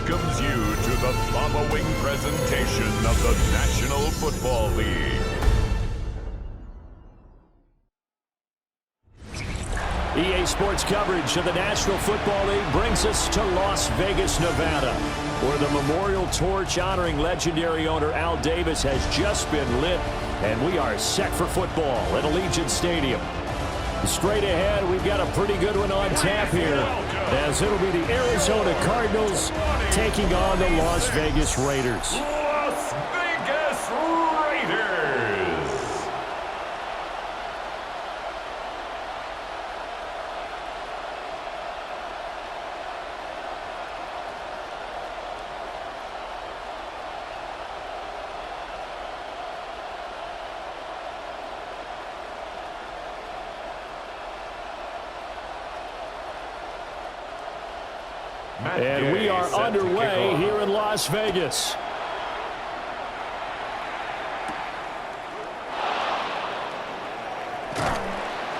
welcomes you to the following presentation of the National Football League. EA Sports coverage of the National Football League brings us to Las Vegas, Nevada, where the memorial torch honoring legendary owner Al Davis has just been lit, and we are set for football at Allegiant Stadium. Straight ahead, we've got a pretty good one on tap here, as it'll be the Arizona Cardinals taking on the Las Vegas Raiders. Las Vegas Raiders! And we are underway here in Las Vegas.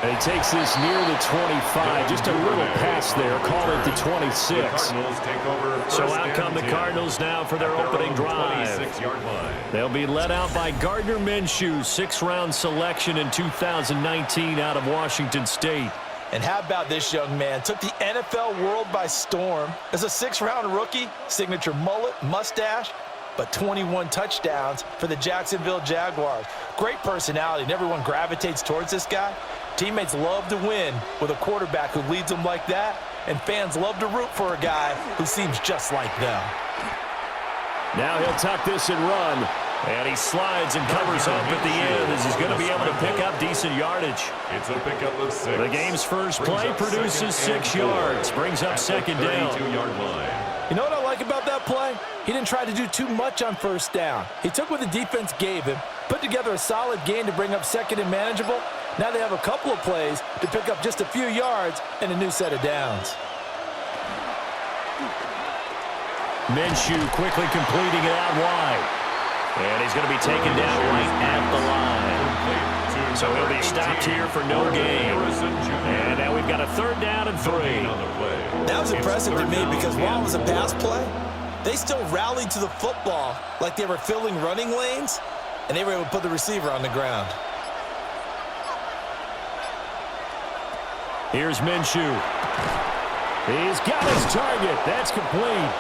And he takes this near the 25. Just a little pass there. Call it the 26. So out come the Cardinals now for their opening drive. They'll be led out by Gardner Minshew, sixth-round selection in 2019 out of Washington State. And how about this young man? Took the NFL world by storm. As a sixth-round rookie, signature mullet, mustache, but 21 touchdowns for the Jacksonville Jaguars. Great personality, and everyone gravitates towards this guy. Teammates love to win with a quarterback who leads them like that, and fans love to root for a guy who seems just like them. Now he'll tuck this and run. And he slides and covers up at the end as he's going to be able to pick up decent yardage. It's a pickup of 6. The game's first play produces 6 yards. Brings up second down. You know what I like about that play? He didn't try to do too much on first down. He took what the defense gave him, put together a solid gain to bring up second and manageable. Now they have a couple of plays to pick up just a few yards and a new set of downs. Minshew quickly completing it out wide. And he's going to be taken down right at the line. So he'll be stopped here for no gain. And now we've got a third down and 3. That was impressive to me because while it was a pass play, they still rallied to the football like they were filling running lanes, and they were able to put the receiver on the ground. Here's Minshew. He's got his target. That's complete.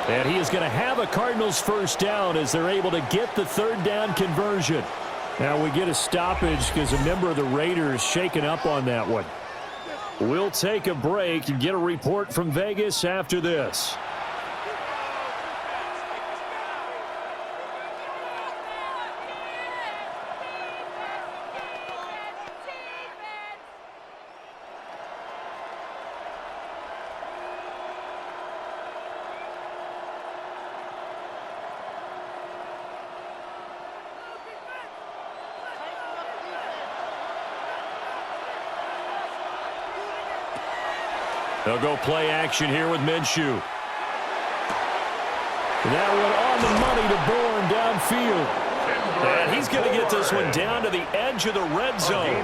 And he is going to have a Cardinals first down as they're able to get the third down conversion. Now we get a stoppage because a member of the Raiders shaken up on that one. We'll take a break and get a report from Vegas after this. They'll go play action here with Minshew. That one on the money to Bourne downfield. And he's going to get this one down to the edge of the red zone.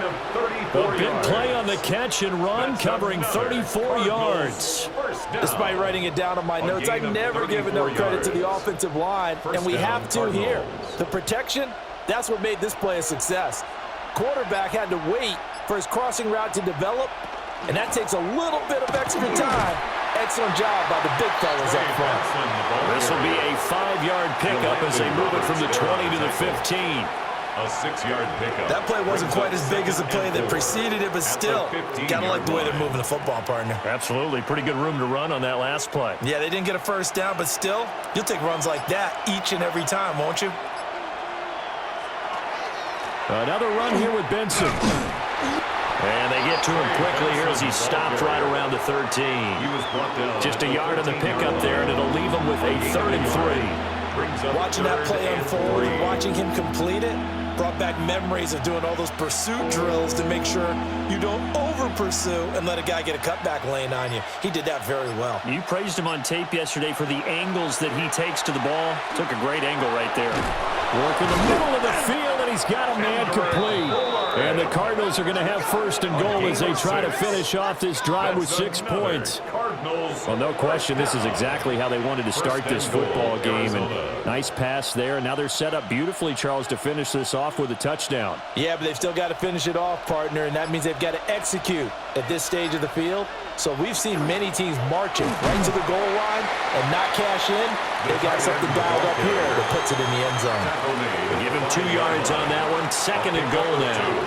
A big play on the catch and run, covering 34 yards. Despite writing it down on my notes, I never give enough credit to the offensive line, and we have to here. The protection, that's what made this play a success. Quarterback had to wait for his crossing route to develop, and that takes a little bit of extra time. Excellent job by the big fellas up front. This will be a 5-yard pickup as they move it from the 20 to the 15. A 6-yard pickup. That play wasn't quite as big as the play that preceded it, but still, gotta like the way they're moving the football, partner. Absolutely. Pretty good room to run on that last play. Yeah, they didn't get a first down, but still, you'll take runs like that each and every time, won't you? Another run here with Benson. And they get to him quickly here as he stopped right around the 13. Just a yard on the pickup there, and it'll leave him with a 3rd and 3. Watching that play unfold and watching him complete it brought back memories of doing all those pursuit drills to make sure you don't over-pursue and let a guy get a cutback lane on you. He did that very well. You praised him on tape yesterday for the angles that he takes to the ball. Took a great angle right there. Work in the middle of the field, and he's got a man complete. And the Cardinals are going to have first and goal as they try to finish off this drive with 6 points. Well, no question, this is exactly how they wanted to start this football game. And nice pass there. And now they're set up beautifully, Charles, to finish this off with a touchdown. Yeah, but they've still got to finish it off, partner, and that means they've got to execute at this stage of the field. So we've seen many teams marching right to the goal line and not cash in. They got something dialed up here that puts it in the end zone. Give him 2 yards on that one. Second and goal now.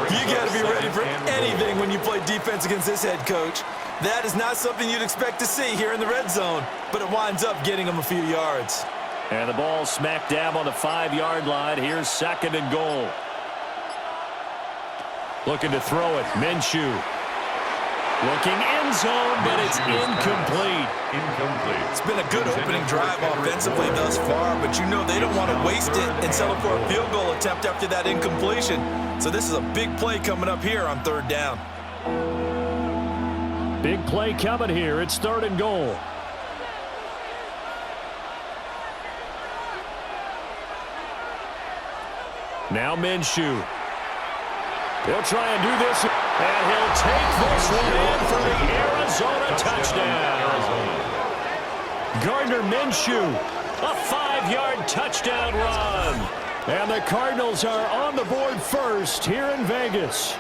You got to be ready for anything when you play defense against this head coach. That is not something you'd expect to see here in the red zone, but it winds up getting them a few yards. And the ball smack dab on the 5-yard line. Here's second and goal. Looking to throw it. Minshew. Looking end zone, but it's incomplete. It's been a good opening drive offensively thus far, but you know they don't want to waste it and settle for a field goal attempt after that incompletion. So this is a big play coming up here on third down. Big play coming here. It's third and goal. Now Minshew. He'll try and do this, and he'll take this one in for the Arizona touchdown. Gardner Minshew, a 5-yard touchdown run. And the Cardinals are on the board first here in Vegas.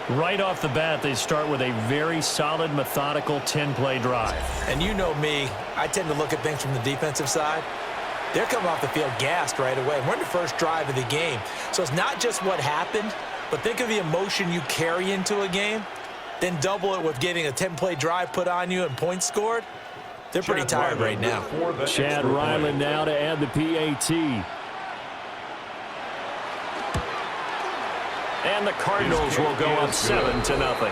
Right off the bat, they start with a very solid, methodical 10-play drive. And you know me, I tend to look at things from the defensive side. They're coming off the field gassed right away. We're in the first drive of the game. So it's not just what happened, but think of the emotion you carry into a game. Then double it with getting a 10-play drive put on you and points scored. They're pretty tired right now. Chad Ryland now to add the PAT. And the Cardinals will go up 7-0.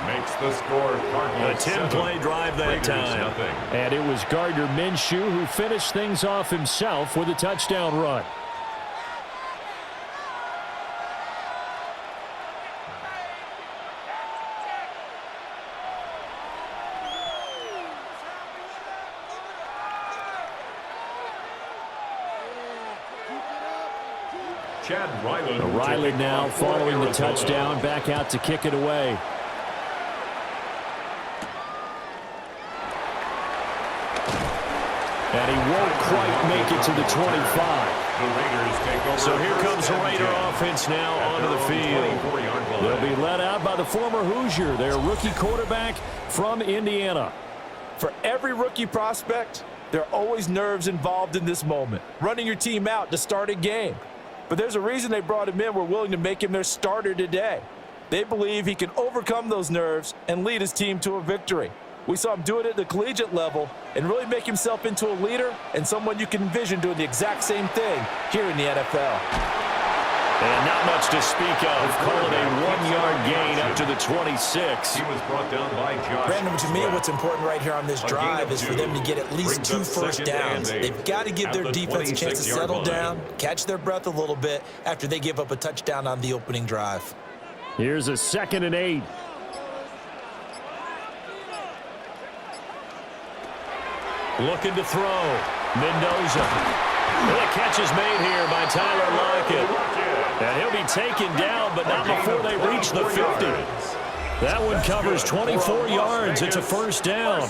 Makes the score Cardinals a 10-play drive that time. Nothing. And it was Gardner Minshew who finished things off himself with a touchdown run. Chad Ryland. Ryland now following the touchdown, back out to kick it away. And he won't quite make it to the 25. The Raiders take over. So here comes the Raider offense now onto the field. They'll be led out by the former Hoosier, their rookie quarterback from Indiana. For every rookie prospect, there are always nerves involved in this moment. Running your team out to start a game. But there's a reason they brought him in. We're willing to make him their starter today. They believe he can overcome those nerves and lead his team to a victory. We saw him do it at the collegiate level and really make himself into a leader and someone you can envision doing the exact same thing here in the NFL. And not much to speak of. Call it a 1-yard gain up to the 26. He was brought down by Josh. Brandon, to me, what's important right here on this drive is for them to get at least 2 first downs. They've got to give their defense a chance to settle down, catch their breath a little bit after they give up a touchdown on the opening drive. Here's a 2nd and 8. Looking to throw. Mendoza. Well, the catch is made here by Tyler Lockett. And he'll be taken down, but not before they reach the 50. That one covers 24 yards. It's a first down.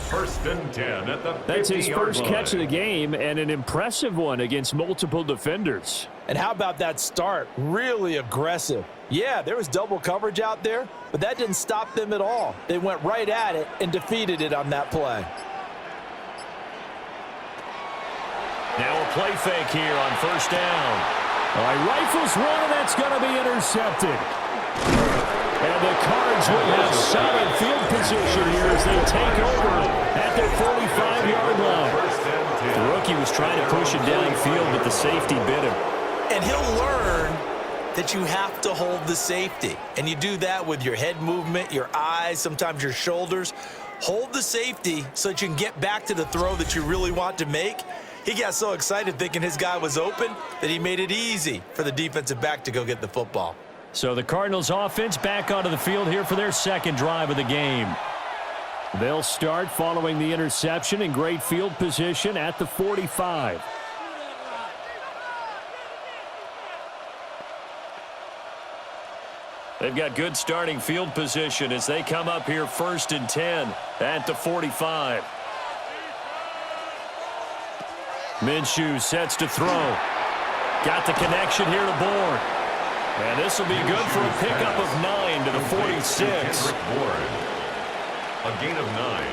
First and 10 at the 50-yard line. That's his first catch of the game, and an impressive one against multiple defenders. And how about that start? Really aggressive. Yeah, there was double coverage out there, but that didn't stop them at all. They went right at it and defeated it on that play. Now a play fake here on first down. All right, rifles one, and that's going to be intercepted. And the Cards will have solid field position here as they take over at their 45-yard line. The rookie was trying to push it downfield, but the safety bit him. And he'll learn that you have to hold the safety. And you do that with your head movement, your eyes, sometimes your shoulders. Hold the safety so that you can get back to the throw that you really want to make. He got so excited thinking his guy was open that he made it easy for the defensive back to go get the football. So the Cardinals offense back onto the field here for their second drive of the game. They'll start following the interception in great field position at the 45. They've got good starting field position as they come up here 1st and 10 at the 45. Minshew sets to throw. Got the connection here to Bourne. And this will be good for a pickup of 9 to the 46. A gain of 9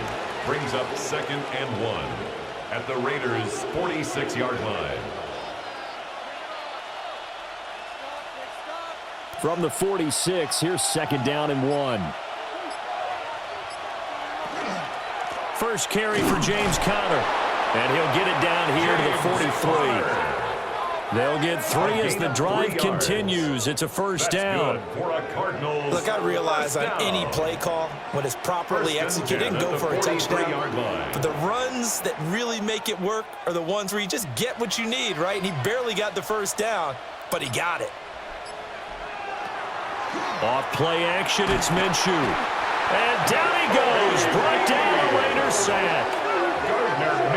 brings up 2nd and 1 at the Raiders' 46-yard line. From the 46, here's 2nd down and 1. First carry for James Conner. And he'll get it down here to the 43. They'll get 3 as the drive continues. It's a first down. Look, I realize on any play call, when it's properly executed, go for a touchdown. But the runs that really make it work are the ones where you just get what you need, right? And he barely got the first down, but he got it. Off play action, it's Minshew. And down he goes. Brought down a Raiders sack.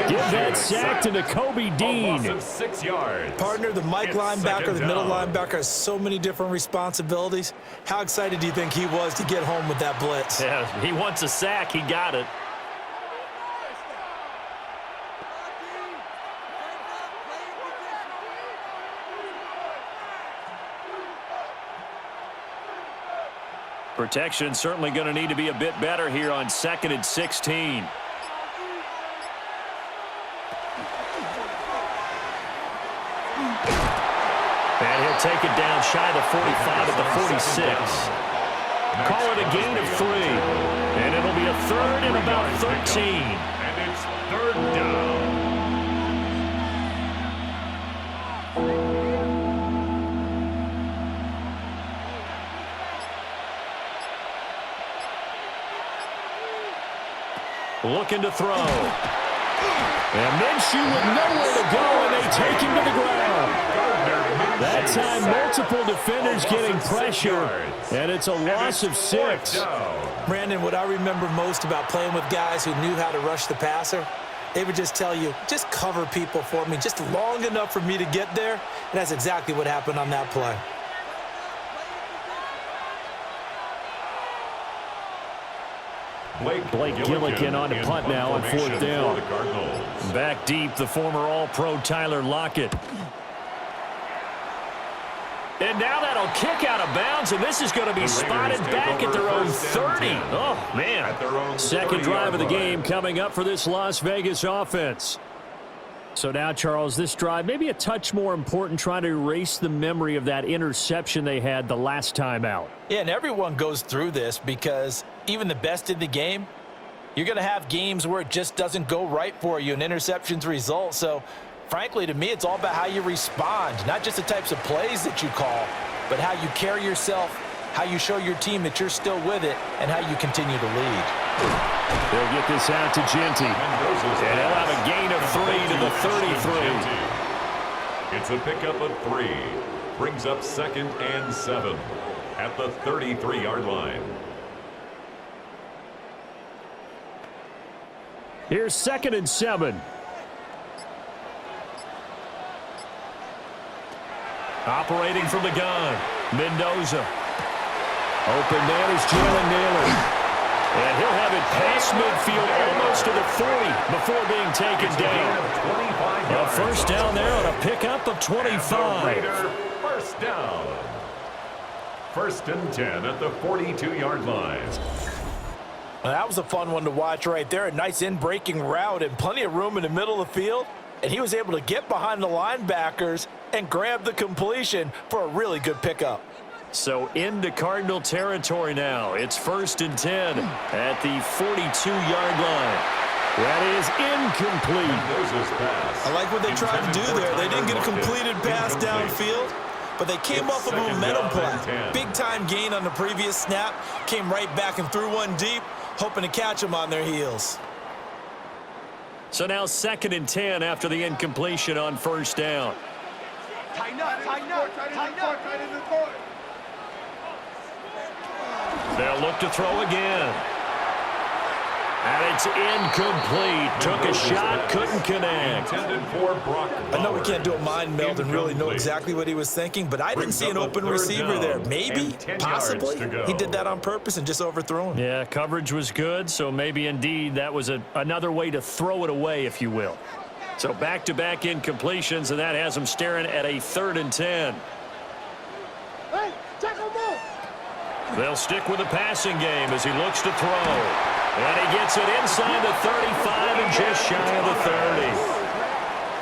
Give that sack to Nakobe Dean. 6 yards. Partner, the Mike linebacker, the middle linebacker has so many different responsibilities. How excited do you think he was to get home with that blitz? Yeah, he wants a sack. He got it. Protection certainly going to need to be a bit better here on 2nd and 16. And he'll take it down shy of the 45 at the 46. Call it a gain of 3. And it'll be a 3rd and about 13. And it's 3rd down. Looking to throw. And Minshew with nowhere to go, and they take him to the ground. That time, multiple defenders getting pressure, and it's a loss of 6. Brandon, what I remember most about playing with guys who knew how to rush the passer, they would just tell you, just cover people for me, just long enough for me to get there. And that's exactly what happened on that play. Blake Gillikin on the punt now on 4th down. Back deep, the former All-Pro Tyler Lockett. And now that'll kick out of bounds, and this is going to be spotted back at their own 30. Oh, man. Second drive of the game coming up for this Las Vegas offense. So now, Charles, this drive maybe a touch more important, trying to erase the memory of that interception they had the last time out. Yeah, and everyone goes through this because even the best in the game, you're going to have games where it just doesn't go right for you and interceptions result. So, frankly, to me, it's all about how you respond, not just the types of plays that you call, but how you carry yourself, how you show your team that you're still with it, and how you continue to lead. They'll get this out to Genty. And he'll have a gain of 3 to the 33. It's a pickup of 3. Brings up 2nd and 7 at the 33-yard line. Here's 2nd and 7. Operating from the gun, Mendoza. Open man is Jalen Naylor. And he'll have it past midfield almost to the 40 before being taken down. A first down there on a pickup of 25. First down. 1st and 10 at the 42-yard line. Well, that was a fun one to watch right there. A nice in-breaking route and plenty of room in the middle of the field. And he was able to get behind the linebackers and grab the completion for a really good pickup. So into Cardinal territory now. It's 1st and 10 at the 42-yard line. That is incomplete. I like what they tried to do there. They didn't get a completed pass downfield, but they came off of a momentum play. Big-time gain on the previous snap. Came right back and threw one deep, hoping to catch them on their heels. So now 2nd and 10 after the incompletion on 1st down. Tighten up, tighten up, tighten up. They'll look to throw again. And it's incomplete. Took a shot, couldn't connect. I know we can't do a mind meld and really know exactly what he was thinking, but I didn't see an open receiver there. Maybe, possibly, he did that on purpose and just overthrew him. Yeah, coverage was good, so maybe indeed that was another way to throw it away, if you will. So back-to-back incompletions, and that has him staring at a 3rd and 10. Hey, tackle him. They'll stick with the passing game as he looks to throw. And he gets it inside the 35 and just shy of the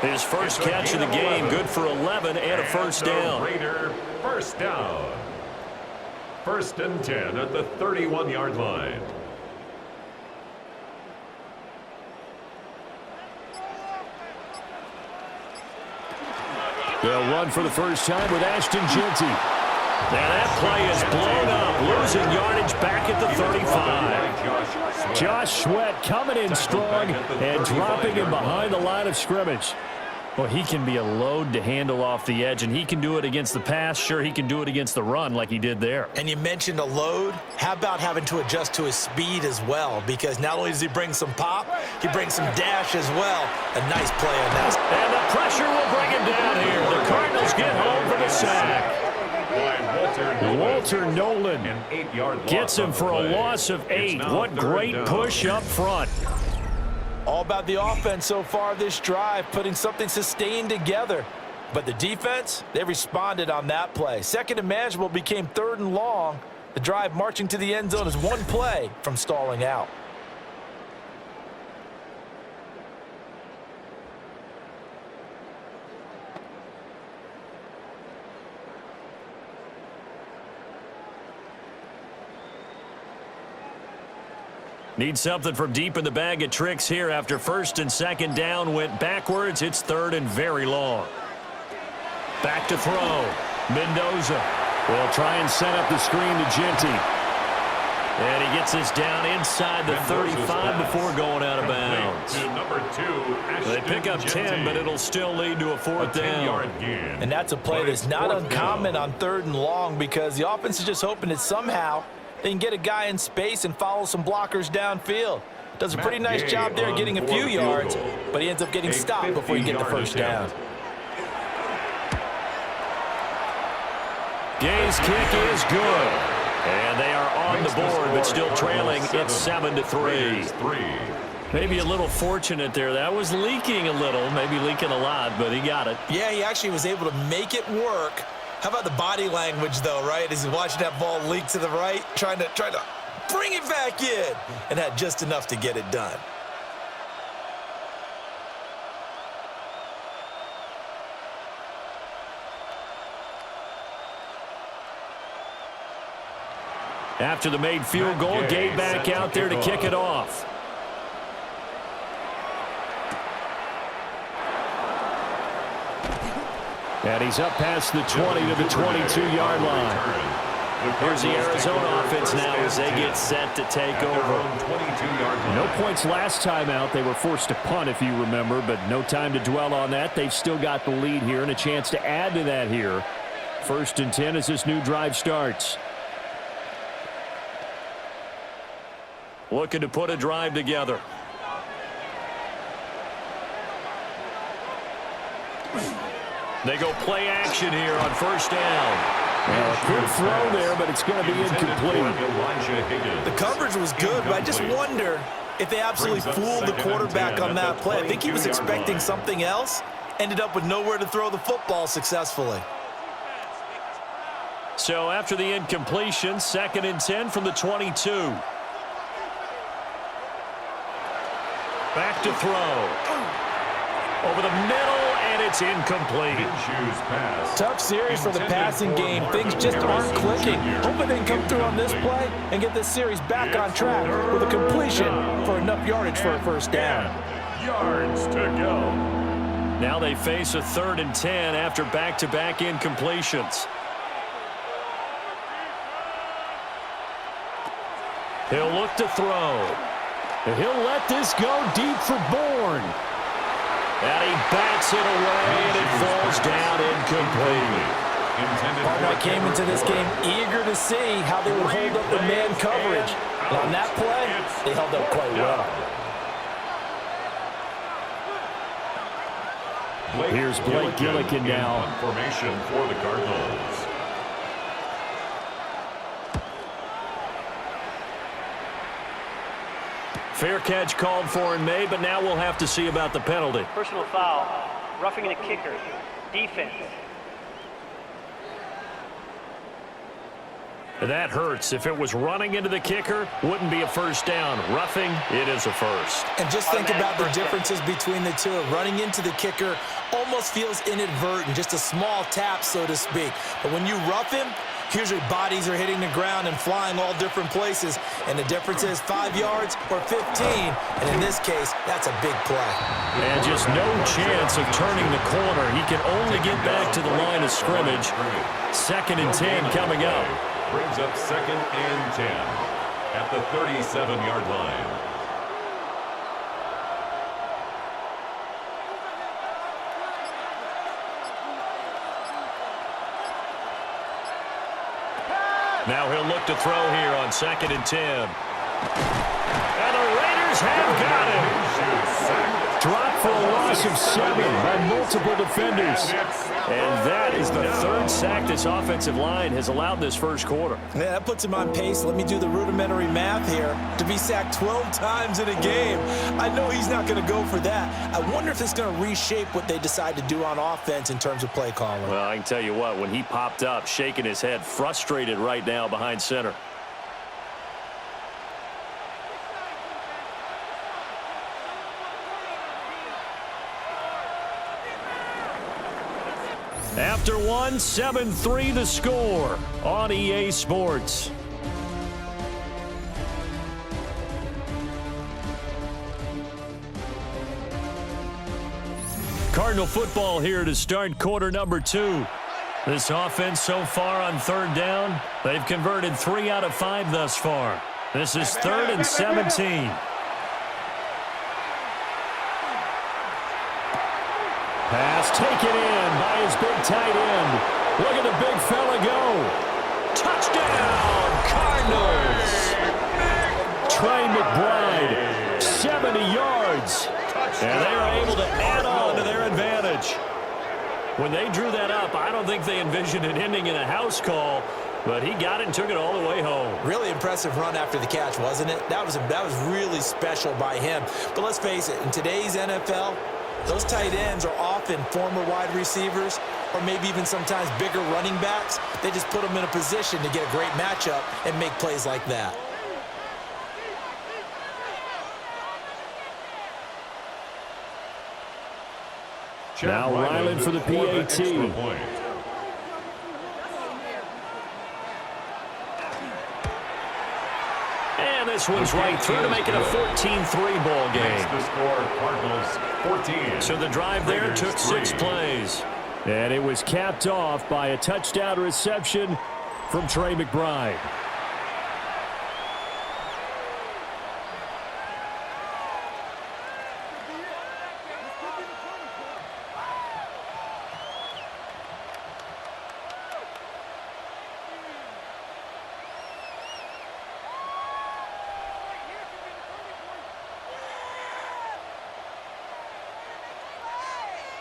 30. His first catch of the game, good for 11 and a first down. Raider, first down. 1st and 10 at the 31-yard line. They'll run for the first time with Ashton Jeanty. Now that play is blown up, losing yardage back at the 35. Josh Sweat coming in strong and dropping him behind the line of scrimmage. Well, he can be a load to handle off the edge, and he can do it against the pass. Sure, he can do it against the run like he did there. And you mentioned a load. How about having to adjust to his speed as well? Because not only does he bring some pop, he brings some dash as well. A nice play on that. And the pressure will bring him down here. The Cardinals get home for the sack. Walter Nolan gets him for a loss of 8. What great push up front. All about the offense so far this drive, putting something sustained together. But the defense, they responded on that play. 2nd and manageable became 3rd and long. The drive marching to the end zone is one play from stalling out. Need something from deep in the bag of tricks here after 1st and 2nd down went backwards. It's 3rd and very long. Back to throw. Mendoza will try and set up the screen to Jeanty. And he gets this down inside the 35 before going out of bounds. They pick up 10, but it'll still lead to a 4th down. And that's a play that's not uncommon on 3rd and long because the offense is just hoping that somehow they can get a guy in space and follow some blockers downfield. Does a pretty nice job there getting a few yards, but he ends up getting stopped before you get the first down. Gay's kick is good. And they are on the board, but still trailing. It's 7-3. Maybe a little fortunate there. That was leaking a little, maybe leaking a lot, but he got it. Yeah, he actually was able to make it work. How about the body language, though, right? As he's watching that ball leak to the right, trying to bring it back in, and had just enough to get it done. After the made field goal, Gay back out there to kick it off. And he's up past the 20 to the 22-yard line. Here's the Arizona offense now as they get set to take over. No points last time out. They were forced to punt, if you remember, but no time to dwell on that. They've still got the lead here and a chance to add to that here. 1st and 10 as this new drive starts. Looking to put a drive together. They go play action here on 1st down. Well, a good throw there, but it's going to be incomplete. The coverage was good, but I just wonder if they absolutely fooled the quarterback on that play. I think he was expecting something else. Ended up with nowhere to throw the football successfully. So after the incompletion, 2nd and 10 from the 22. Back to throw. Over the middle, and it's incomplete. Tough series for the passing game. Things just aren't clicking. Hoping they can come through on this play and get this series back on track with a completion for enough yardage for a first down. Yards to go. Now they face a 3rd and 10 after back-to-back incompletions. He'll look to throw. He'll let this go deep for Bourne. And he bats it away, and it falls down incomplete. Partner came into this game eager to see how they would hold up the man coverage. And on that play, they held up quite well. Here's Blake Gillikin now. Formation for the Cardinals. Fair catch called for and made, but now we'll have to see about the penalty. Personal foul, roughing the kicker, defense. That hurts. If it was running into the kicker, wouldn't be a first down. Roughing, it is a first. And just think about the differences between the two. Running into the kicker almost feels inadvertent, just a small tap, so to speak. But when you rough him, here's your bodies are hitting the ground and flying all different places. And the difference is 5 yards or 15. And in this case, that's a big play. And just no chance of turning the corner. He can only get back to the line of scrimmage. 2nd and 10 coming up. Brings up 2nd and 10 at the 37-yard line. Now he'll look to throw here on 2nd and 10. And the Raiders have got him. Dropped for a loss of 7 by multiple defenders. And that is the 3rd sack this offensive line has allowed this first quarter. Yeah, that puts him on pace. Let me do the rudimentary math here. To be sacked 12 times in a game. I know he's not going to go for that. I wonder if it's going to reshape what they decide to do on offense in terms of play calling. Well, I can tell you what, when he popped up, shaking his head, frustrated right now behind center. After one, 7-3 the score on EA Sports. Cardinal football here to start quarter number 2. This offense so far on 3rd down, they've converted 3 out of 5 thus far. This is 3rd and 17. Pass taken in by his big tight end. Look at the big fella go. Touchdown, Cardinals. Trey McBride, 70 yards. And they are able to add on to their advantage. When they drew that up, I don't think they envisioned it ending in a house call, but he got it and took it all the way home. Really impressive run after the catch, wasn't it? That was really special by him. But let's face it, in today's NFL, those tight ends are often former wide receivers or maybe even sometimes bigger running backs. They just put them in a position to get a great matchup and make plays like that. Now Ryland for the PAT. And this one's right through to make it a 14-3 ball game. The score, Cardinals 14. So the drive there took 6 plays. And it was capped off by a touchdown reception from Trey McBride.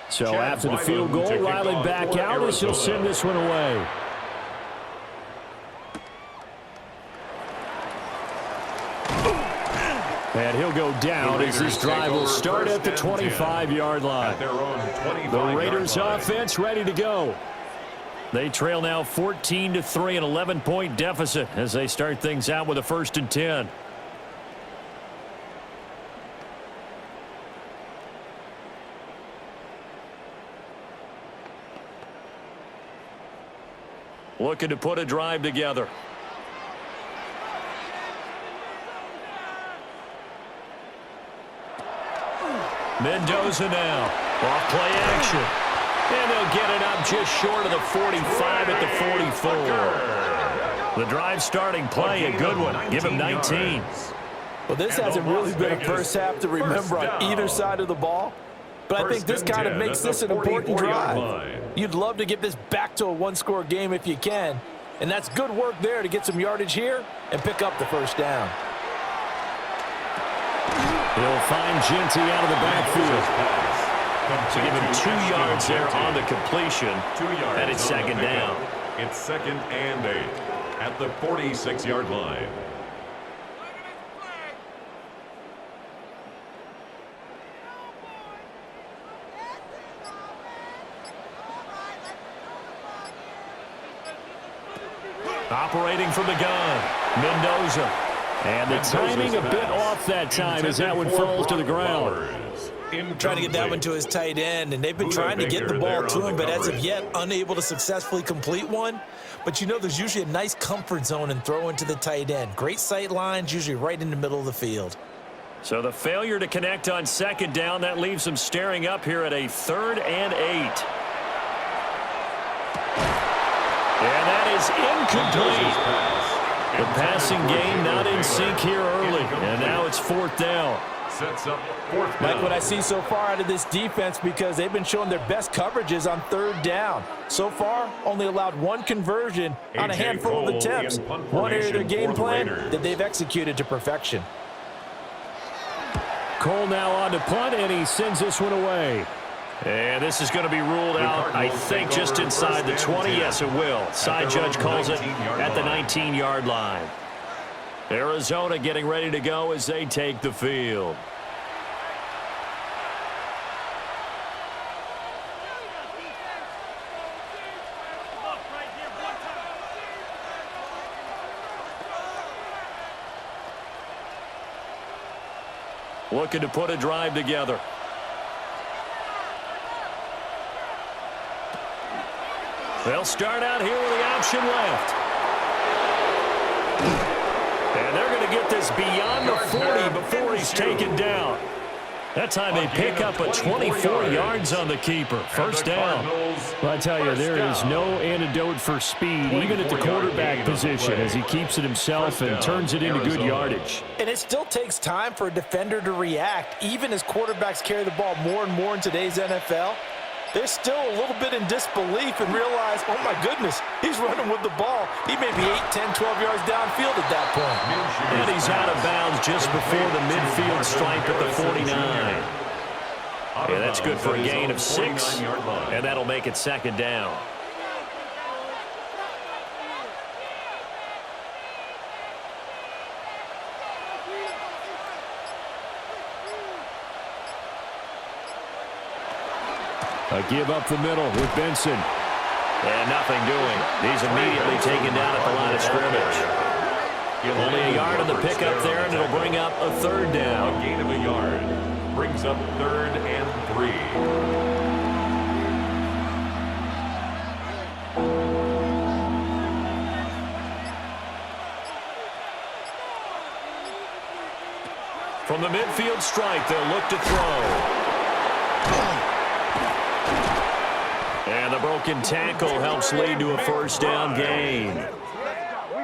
So after the field goal, Riley back out as he'll send this one away. And he'll go down as this drive will start at the 25-yard line. The Raiders offense ready to go. They trail now 14-3, an 11-point deficit as they start things out with a 1st and 10. Looking to put a drive together. Mendoza now. Off play action. And they'll get it up just short of the 45 at the 44. The drive starting play, a good one. Give him 19. Well, this hasn't really been a first half to remember on either side of the ball. But I think this kind of makes this an important drive. You'd love to get this back to a one-score game if you can. And that's good work there to get some yardage here and pick up the 1st down. He'll find Ginty out of the backfield. So give him 2 yards there on the completion. 2 yards. And it's second down. It's 2nd and 8 at the 46-yard line. Operating from the gun, Mendoza. And the timing a bit off that time as that one falls to the ground. Trying to get that one to his tight end, and they've been trying to get the ball to him, but as of yet, unable to successfully complete one. But you know, there's usually a nice comfort zone in throwing to the tight end. Great sight lines, usually right in the middle of the field. So the failure to connect on second down, that leaves them staring up here at a 3rd and 8. And that is incomplete. The passing game not in sync here early, and now it's 4th down. Sets up 4th down. Like what I see so far out of this defense, because they've been showing their best coverages on 3rd down. So far, only allowed 1 conversion on a handful of attempts. One area of their game plan that they've executed to perfection. Cole now on to punt, and he sends this one away. And this is going to be ruled out, I think, just inside the 20. Yes, it will. Side judge calls it at the 19-yard line. Arizona getting ready to go as they take the field. Looking to put a drive together. They'll start out here with the option left. And they're going to get this beyond the 40 before he's taken down. That time they pick up a 24 yards on the keeper. First down. Well, I tell you, there is no antidote for speed, even at the quarterback position, as he keeps it himself and turns it into good yardage. And it still takes time for a defender to react, even as quarterbacks carry the ball more and more in today's NFL. They're still a little bit in disbelief and realize, oh, my goodness, he's running with the ball. He may be 8, 10, 12 yards downfield at that point. And he's out of bounds just before the midfield stripe at the 49. Yeah, that's good for a gain of 6, and that'll make it 2nd down. A give up the middle with Benson. And nothing doing. He's immediately taken down at the line of scrimmage. Only a yard on the pickup there, and it'll bring up a 3rd down. A gain of a yard. Brings up 3rd and 3. From the midfield stripe, they'll look to throw. And the broken tackle helps lead to a 1st down gain.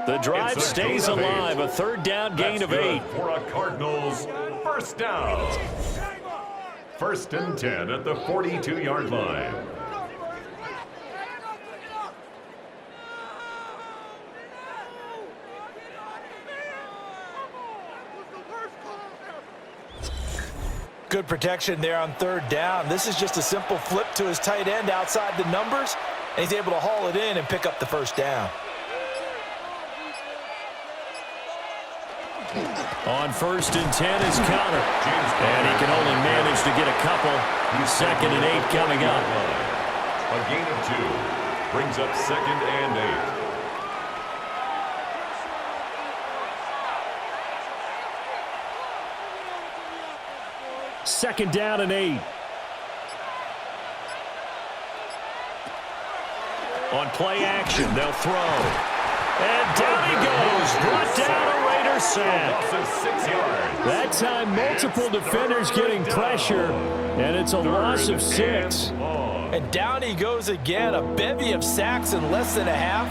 The drive stays alive, a 3rd down gain of 8. For a Cardinals 1st down. 1st and 10 at the 42-yard line. Good protection there on 3rd down. This is just a simple flip to his tight end outside the numbers, and he's able to haul it in and pick up the 1st down. On 1st and 10 is Connor. And he can only manage to get a couple. 2nd and 8 coming up. A gain of 2 brings up 2nd and 8. Second down and 8. On play action, they'll throw. And down he goes. Brought down a Raider sack. 6 yards. That time, multiple defenders getting pressure, and it's a loss of 6. And down he goes again. A bevy of sacks in less than a half.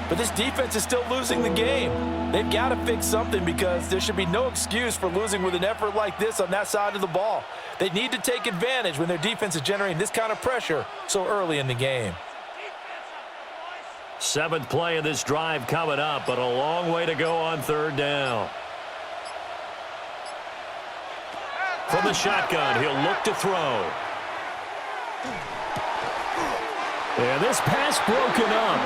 But this defense is still losing the game. They've got to fix something because there should be no excuse for losing with an effort like this on that side of the ball. They need to take advantage when their defense is generating this kind of pressure so early in the game. 7th play of this drive coming up, but a long way to go on 3rd down. From the shotgun, he'll look to throw. And this pass broken up.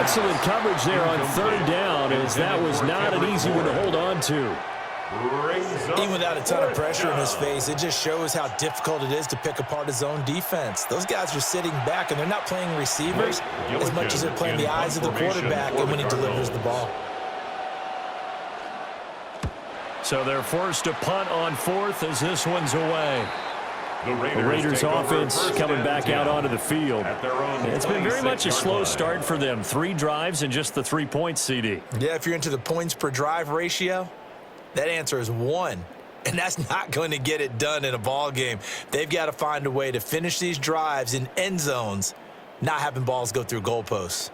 Excellent coverage there on third down, as that was not an easy one to hold on to. Even without a ton of pressure in his face, it just shows how difficult it is to pick apart his own defense. Those guys are sitting back, and they're not playing receivers as much as they're playing the eyes of the quarterback and when he delivers the ball. So they're forced to punt on fourth as this one's away. The Raiders offense coming back out onto the field. It's been very much a slow start for them. 3 drives and just the 3 points, CD. Yeah, if you're into the points per drive ratio, that answer is 1. And that's not going to get it done in a ball game. They've got to find a way to finish these drives in end zones, not having balls go through goalposts.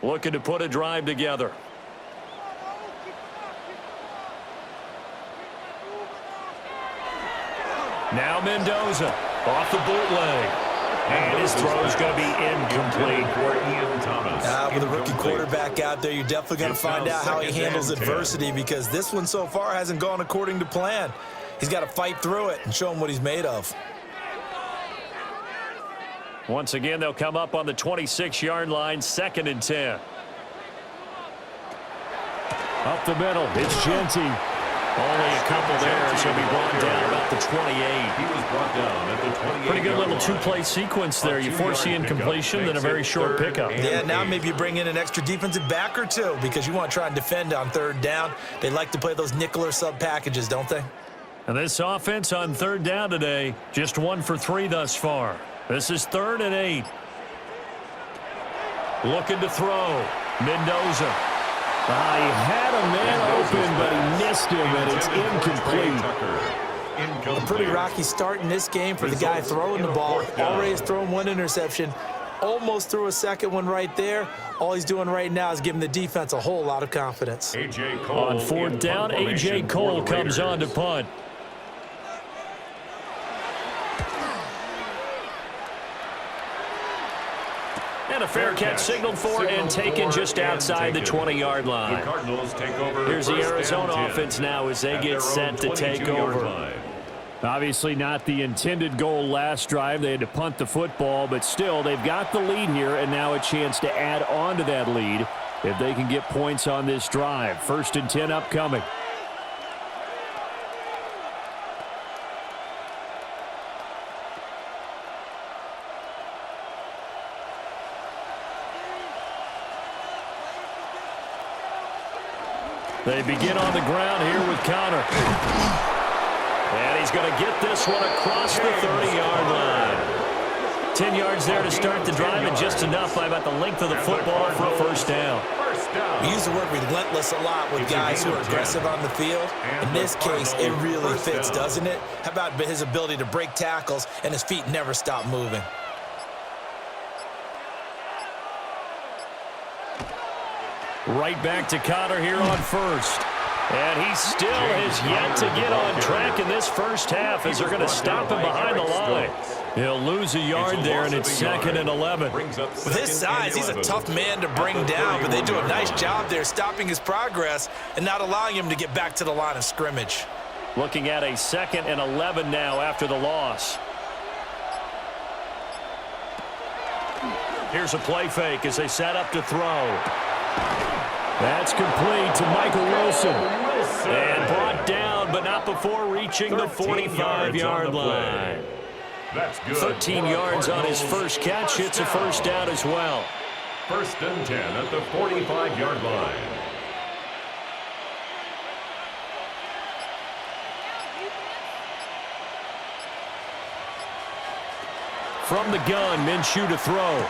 Looking to put a drive together. Now Mendoza off the bootleg. And his throw's going to be incomplete for Ian Thomas. With a rookie quarterback out there, you're definitely going to find out how he handles adversity, because this one so far hasn't gone according to plan. He's got to fight through it and show him what he's made of. Once again, they'll come up on the 26-yard line, 2nd and 10. Up the middle, it's Genty. Only a couple there, so he'll be brought down about the 28. He was brought down at the 28. Pretty good little 2-play sequence there. You force the incompletion, then a very short pickup. Yeah, now maybe you bring in an extra defensive back or two, because you want to try and defend on 3rd down. They like to play those nickel or sub packages, don't they? And this offense on 3rd down today, just 1 for 3 thus far. This is 3rd and 8. Looking to throw. Mendoza. He had a man open, but he missed him, and it's incomplete. A pretty rocky start in this game for the guy throwing the ball. Already has thrown 1 interception. Almost threw a second one right there. All he's doing right now is giving the defense a whole lot of confidence. On 4th down, A.J. Cole comes on to punt. And a fair catch signaled for and taken just outside the 20-yard line. The Cardinals take over. Here's the Arizona offense now as they get set to take over. Obviously not the intended goal last drive. They had to punt the football, but still they've got the lead here, and now a chance to add on to that lead if they can get points on this drive. 1st and 10 upcoming. They begin on the ground here with Connor. And he's going to get this one across the 30-yard line. 10 yards there to start the drive, and just enough by about the length of the football for a 1st down. We use the word relentless a lot with guys who are aggressive on the field. In this case, it really fits, doesn't it? How about his ability to break tackles and his feet never stop moving? Right back to Connor here on 1st. And he still has yet to get on track in this first half as they're going to stop him behind the line. He'll lose a yard there, and it's 2nd and 11. With his size, he's a tough man to bring down, but they do a nice job there stopping his progress and not allowing him to get back to the line of scrimmage. Looking at a 2nd and 11 now after the loss. Here's a play fake as they set up to throw. That's complete to Michael Wilson. And brought down, but not before reaching the 45-yard line. That's good. 13 yards on his first catch. It's a 1st down as well. 1st and 10 at the 45-yard line. From the gun, Minshew to throw.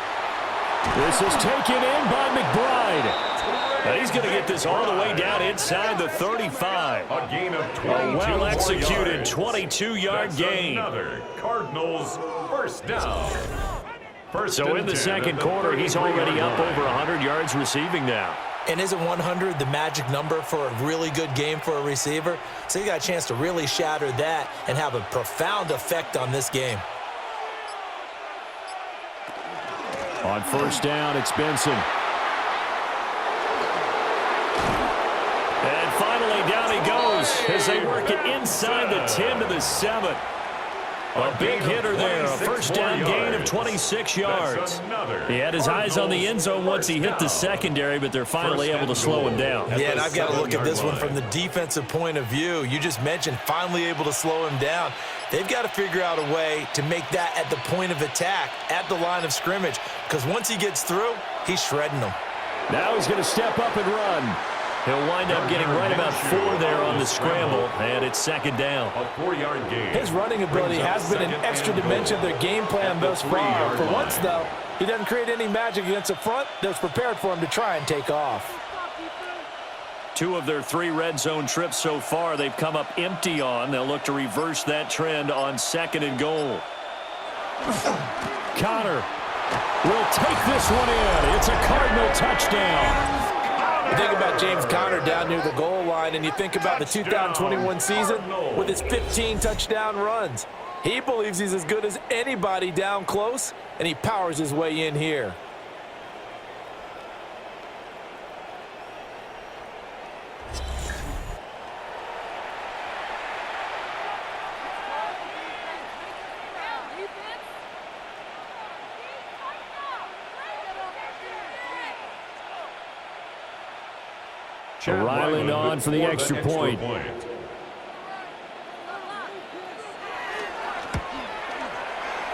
This is taken in by McBride. And he's going to get this all the way down inside the 35. A gain of 22 well-executed 22-yard gain. Another Cardinals 1st down. So in the 2nd quarter, he's already up over 100 yards receiving now. And isn't 100 the magic number for a really good game for a receiver? So you got a chance to really shatter that and have a profound effect on this game. On 1st down, it's Benson. as they work it inside the 10 to the 7. A big hitter there, a first down gain of 26 yards. He had his eyes on the end zone once he hit the secondary, but they're finally able to slow him down. Yeah, and I've got to look at this one from the defensive point of view. You just mentioned finally able to slow him down. They've got to figure out a way to make that at the point of attack, at the line of scrimmage, because once he gets through, he's shredding them. Now he's going to step up and run. He'll wind up getting right about 4 there on the scramble, and it's second down. A 4-yard gain. His running ability has been an extra dimension of their game plan thus far. For once, though, he doesn't create any magic against the front that's prepared for him to try and take off. 2 of their 3 red zone trips so far they've come up empty on. They'll look to reverse that trend on 2nd and goal. Connor will take this one in. It's a Cardinal touchdown. You think about James Conner down near the goal line, and you think about the 2021 season with his 15 touchdown runs. He believes he's as good as anybody down close, and he powers his way in here. Ryland on for the extra point.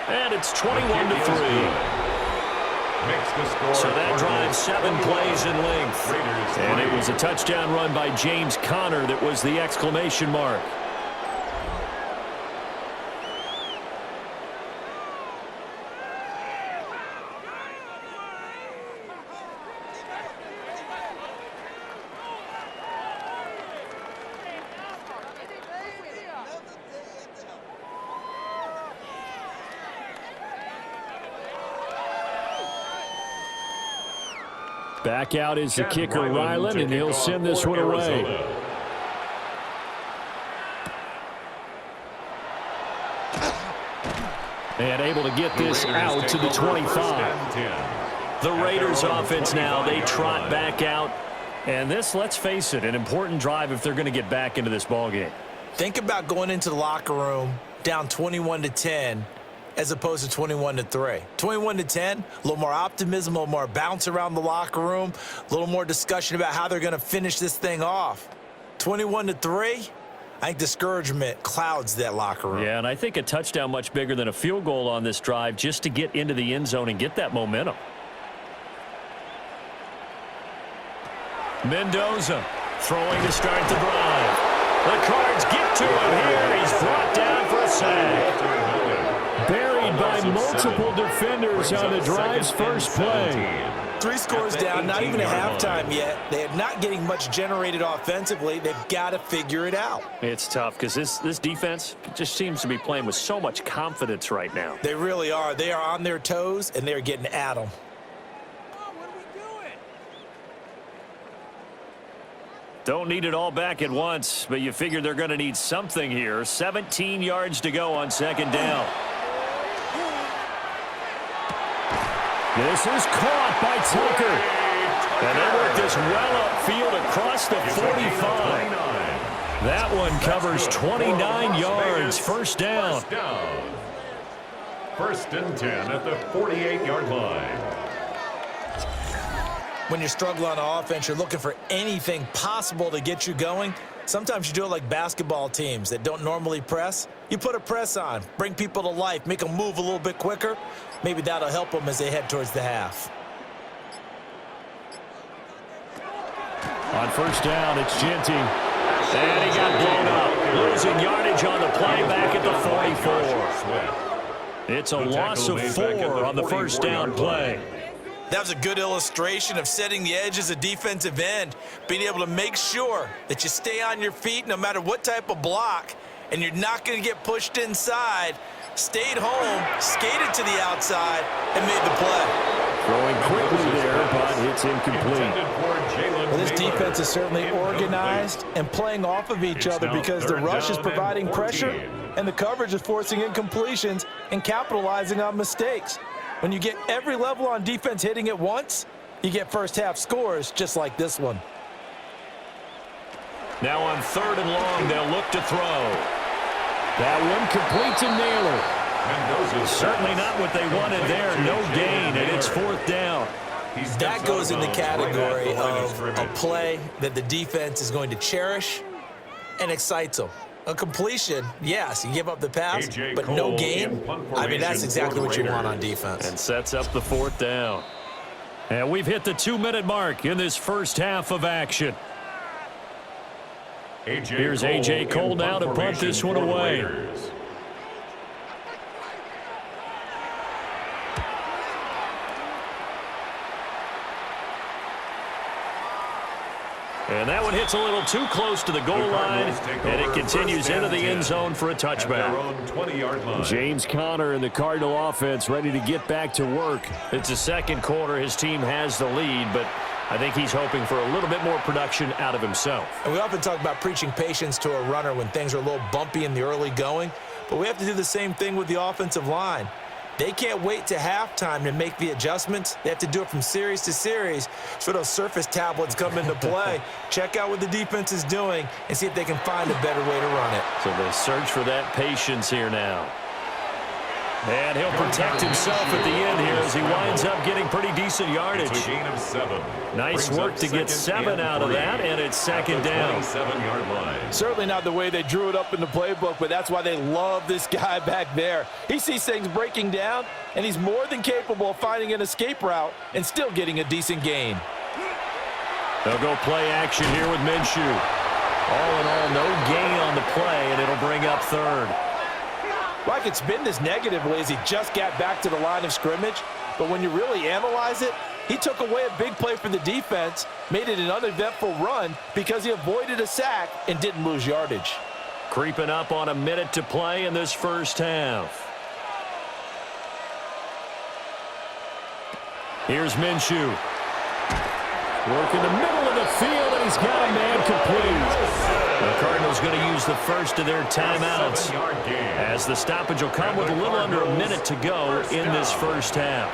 And it's 21-3. So that drives 7 plays in length. And it was a touchdown run by James Conner that was the exclamation mark. Back out is the kicker, Ryland, and he'll send this one away. And able to get this out to the 25. The Raiders offense now, they trot back out. And this, let's face it, an important drive if they're going to get back into this ballgame. Think about going into the locker room down 21-10 as opposed to 21-3. 21-10, a little more optimism, a little more bounce around the locker room, a little more discussion about how they're going to finish this thing off. 21-3, I think discouragement clouds that locker room. Yeah, and I think a touchdown much bigger than a field goal on this drive just to get into the end zone and get that momentum. Mendoza throwing to start the drive. The Cards get to him here. He's brought down for a sack. Buried by multiple defenders on the drive's first play. 3 scores down, not even at halftime yet. They are not getting much generated offensively. They've got to figure it out. It's tough because this defense just seems to be playing with so much confidence right now. They really are. They are on their toes, and they're getting at them. Don't need it all back at once, but you figure they're going to need something here. 17 yards to go on second down. This is caught by Tucker. And they work this well upfield across the 45. That one covers 29 yards. First down. First and 10 at the 48-yard line. When you're struggling on offense, you're looking for anything possible to get you going. Sometimes you do it like basketball teams that don't normally press. You put a press on, bring people to life, make them move a little bit quicker. Maybe that'll help them as they head towards the half. On first down, it's Genty. And he got blown up. Losing yardage on the play back at the 44. It's a loss of 4 on the first down play. That was a good illustration of setting the edge as a defensive end, being able to make sure that you stay on your feet no matter what type of block, and you're not going to get pushed inside. Stayed home, skated to the outside, and made the play. Throwing quickly there, but it's incomplete. Well, this defense is certainly organized and playing off of each other because the rush is providing pressure and the coverage is forcing incompletions and capitalizing on mistakes. When you get every level on defense hitting at once, you get first half scores just like this one. Now on 3rd and long, they'll look to throw. That one complete to Naylor. Certainly not what they wanted there. No gain, and it's 4th down. That goes in the category of a play that the defense is going to cherish and excites them. A completion, yes, you give up the pass, but no gain. I mean, that's exactly what you want on defense. And sets up the 4th down. And we've hit the 2-minute mark in this first half of action. Here's A.J. Cole now to punt this one away. And that one hits a little too close to the goal line, and it continues into the end zone for a touchback. James Conner and the Cardinal offense ready to get back to work. It's the 2nd quarter. His team has the lead, but I think he's hoping for a little bit more production out of himself. And we often talk about preaching patience to a runner when things are a little bumpy in the early going, but we have to do the same thing with the offensive line. They can't wait to halftime to make the adjustments. They have to do it from series to series so those surface tablets come into play. Check out what the defense is doing and see if they can find a better way to run it. So they search for that patience here now. And he'll protect himself at the end here as he winds up getting pretty decent yardage. Nice work to get 7 out of that, and it's 2nd down. Certainly not the way they drew it up in the playbook, but that's why they love this guy back there. He sees things breaking down, and he's more than capable of finding an escape route and still getting a decent gain. They'll go play action here with Minshew. All in all, no gain on the play, and it'll bring up 3rd. Like it's been this negatively as he just got back to the line of scrimmage. But when you really analyze it, he took away a big play for the defense, made it an uneventful run because he avoided a sack and didn't lose yardage. Creeping up on a minute to play in this first half. Here's Minshew. Work in the middle of the field, and he's got a man complete. The Cardinals going to use the first of their timeouts as the stoppage will come with a little under a minute to go in this first half.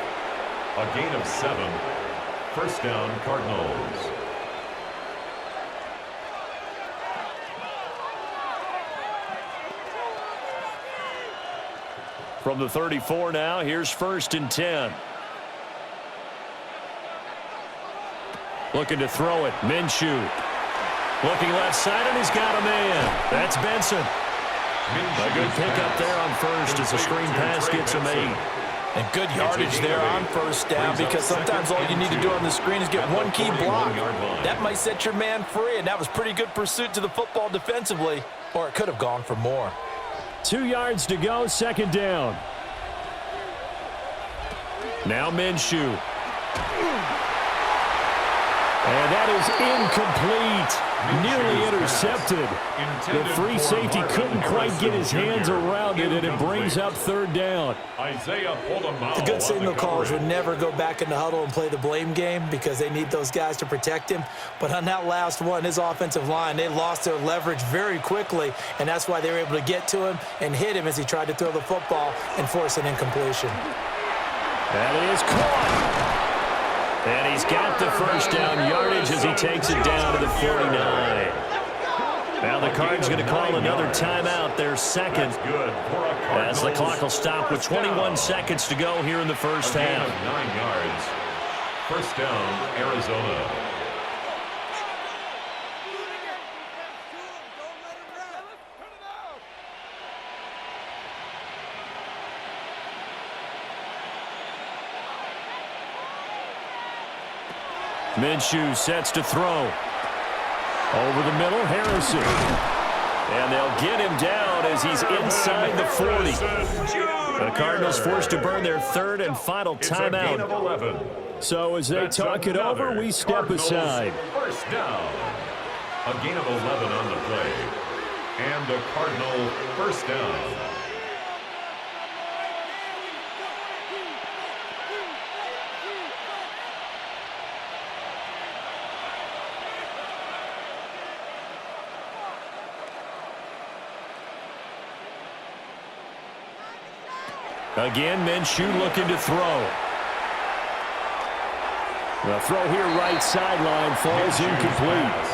A gain of 7. 1st down, Cardinals. From the 34 now, here's 1st and 10. Looking to throw it, Minshew. Looking left side, and he's got a man. That's Benson. A good pickup there on 1st as the screen pass gets him 8. And good yardage there on 1st down because sometimes all you need to do on the screen is get one key block. That might set your man free, and that was pretty good pursuit to the football defensively, or it could have gone for more. 2 yards to go, 2nd down. Now Minshew. And that is incomplete. Nearly intercepted. The free safety couldn't quite get his hands around it, and it brings up 3rd down. The good signal callers would never go back in the huddle and play the blame game because they need those guys to protect him. But on that last one, his offensive line, they lost their leverage very quickly, and that's why they were able to get to him and hit him as he tried to throw the football and force an incompletion. That is caught. And he's got the 1st down yardage as he takes it down to the 49. Now the Cards going to call another timeout, their 2nd. As the clock will stop with 21 seconds to go here in the first half. 9 yards. 1st down, Arizona. Minshew sets to throw. Over the middle, Harrison. And they'll get him down as he's inside the 40. The Cardinals forced to burn their 3rd and final timeout. So as they talk it over, we step aside. 1st down. A gain of 11 on the play. And a Cardinal 1st down. Again, Minshew looking to throw. The throw here right sideline falls incomplete.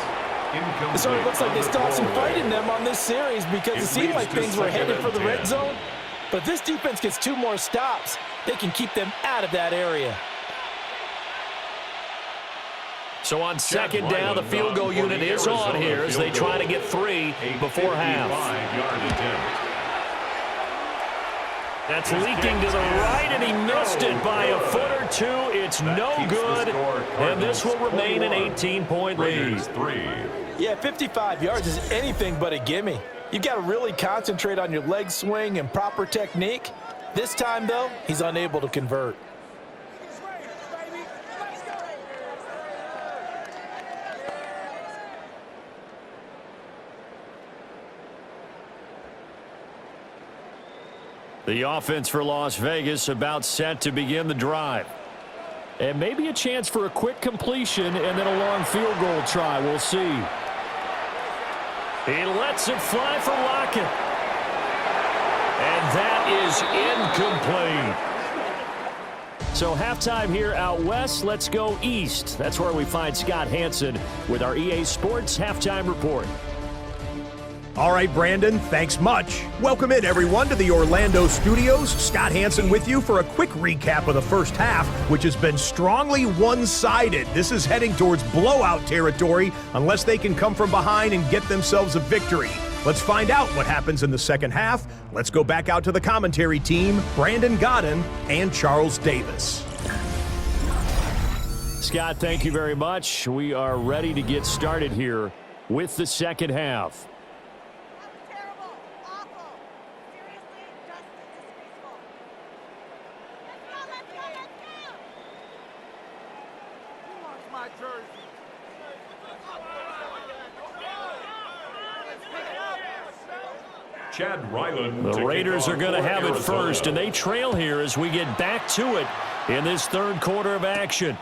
It sort of looks like they still have some fight in them on this series because it seemed like things were headed for the red zone. But if this defense gets 2 more stops, they can keep them out of that area. So on second down, the field goal unit is on here as they try to get 3 before half. That's leaking to the right, and he missed it by a foot or 2. It's no good, and this will remain an 18-point lead. Yeah, 55 yards is anything but a gimme. You've got to really concentrate on your leg swing and proper technique. This time, though, he's unable to convert. The offense for Las Vegas about set to begin the drive. And maybe a chance for a quick completion and then a long field goal try. We'll see. He lets it fly for Lockett. And that is incomplete. So halftime here out west. Let's go east. That's where we find Scott Hansen with our EA Sports Halftime Report. All right, Brandon, thanks much. Welcome in, everyone, to the Orlando studios. Scott Hansen with you for a quick recap of the first half, which has been strongly one-sided. This is heading towards blowout territory unless they can come from behind and get themselves a victory. Let's find out what happens in the second half. Let's go back out to the commentary team, Brandon Godden and Charles Davis. Scott, thank you very much. We are ready to get started here with the second half. The Raiders are going to have it first, and they trail here as we get back to it in this third quarter of action.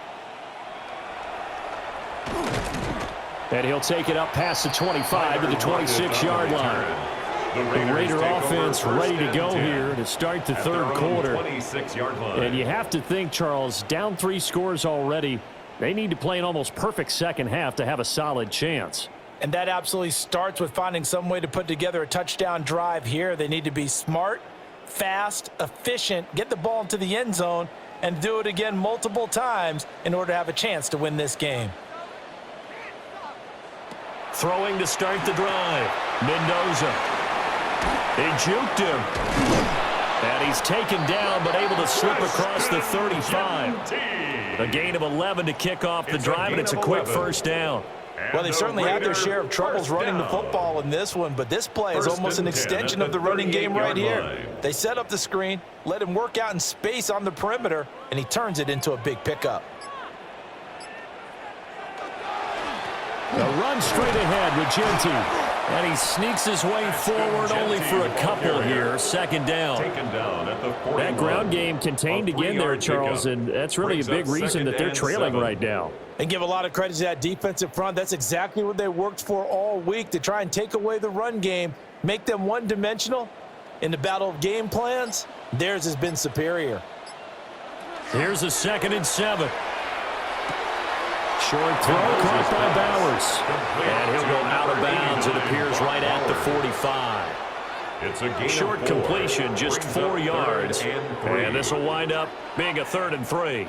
And he'll take it up past the 25 to the 26-yard line. The Raider offense ready to go here to start the third quarter. And you have to think, Charles, down 3 scores already. They need to play an almost perfect second half to have a solid chance. And that absolutely starts with finding some way to put together a touchdown drive here. They need to be smart, fast, efficient, get the ball into the end zone, and do it again multiple times in order to have a chance to win this game. Throwing to start the drive. Mendoza. They juked him. And he's taken down but able to slip across the 35. A gain of 11 to kick off the drive, and it's a quick first down. Well, they certainly had their share of troubles running the football in this one, but this play is almost an extension of the running game right here. They set up the screen, let him work out in space on the perimeter, and he turns it into a big pickup. A run straight ahead with Genti. And he sneaks his way forward only for a couple here. Second down. That ground game contained again there, Charles, and that's really a big reason that they're trailing right now. And give a lot of credit to that defensive front. That's exactly what they worked for all week, to try and take away the run game, make them one-dimensional. In the battle of game plans, theirs has been superior. Here's a 2nd and 7. Short throw caught by Bowers. And he'll go out of bounds, it appears, right at the 45. It's a short completion, just 4 yards. And this will wind up being a 3rd and 3.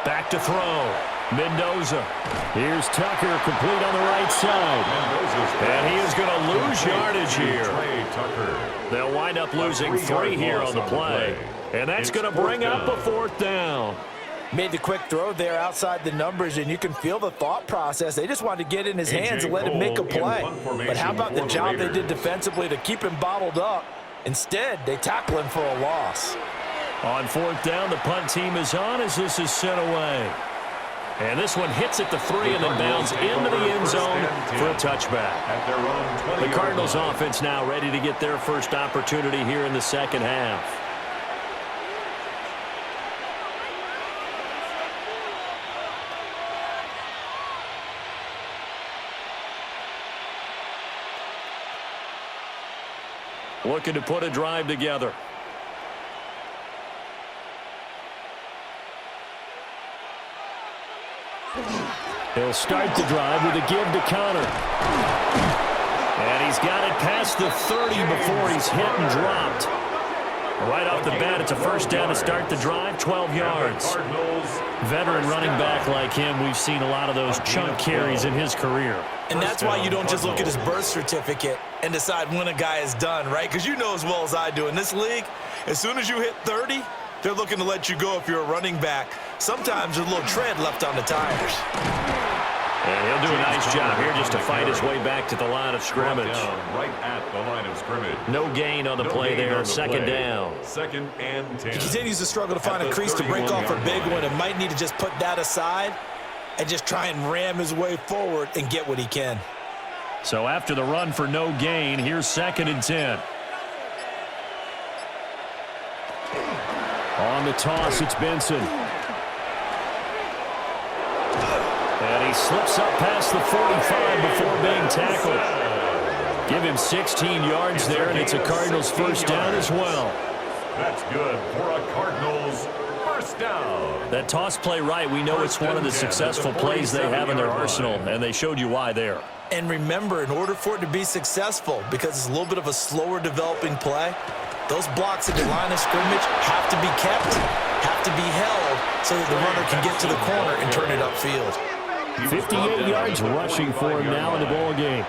Back to throw. Mendoza. Here's Tucker, complete on the right side. And he is going to lose yardage here. They'll wind up losing 3 here on the play. And that's going to bring up a 4th down. Made the quick throw there outside the numbers, and you can feel the thought process. They just wanted to get in his hands and let him make a play. But how about the job they did defensively to keep him bottled up? Instead, they tackle him for a loss. On 4th down, the punt team is on as this is sent away. And this one hits at the 3 and then bounds into the end zone for a touchback. The Cardinals offense now ready to get their first opportunity here in the second half. looking to put a drive together. He'll start the drive with a give to Connor. And he's got it past the 30 before he's hit and dropped. Right off the bat, it's a first down to start the drive, 12 yards. Veteran running back like him, we've seen a lot of those chunk carries in his career. And that's why you don't just look at his birth certificate and decide when a guy is done, right? Because you know as well as I do, in this league, as soon as you hit 30, they're looking to let you go if you're a running back. Sometimes there's a little tread left on the tires. And he'll do a nice job here just to fight his way back to the line of scrimmage. Right at the line of scrimmage. No gain on the play there. Second down. Second and 10. He continues to struggle to find a crease to break off a big one and might need to just put that aside and just try and ram his way forward and get what he can. So after the run for no gain, here's second and 10. On the toss, it's Benson. And he slips up past the 45 before being tackled. Give him 16 yards there, and it's a Cardinals first down as well. That's good for a Cardinals first down. That toss play right, we know it's one of the successful plays they have in their arsenal, and they showed you why there. And remember, in order for it to be successful, because it's a little bit of a slower developing play, those blocks at the line of scrimmage have to be kept, have to be held, so that the runner can get to the corner and turn it upfield. 58 yards rushing for him now in the ball game.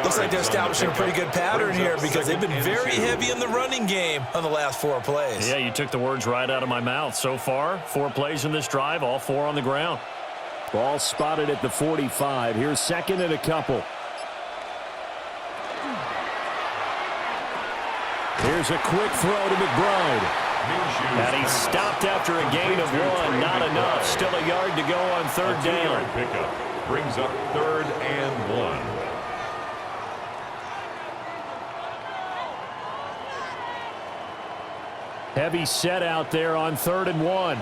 Looks like they're establishing a pretty good pattern here because they've been very heavy in the running game on the last 4 plays. Yeah, you took the words right out of my mouth. So far, 4 plays in this drive, all 4 on the ground. Ball spotted at the 45. Here's second and a couple. Here's a quick throw to McBride. And he stopped after a gain of 1. Not enough. Still a yard to go on third down. Pickup brings up third and 1. Heavy set out there on third and 1.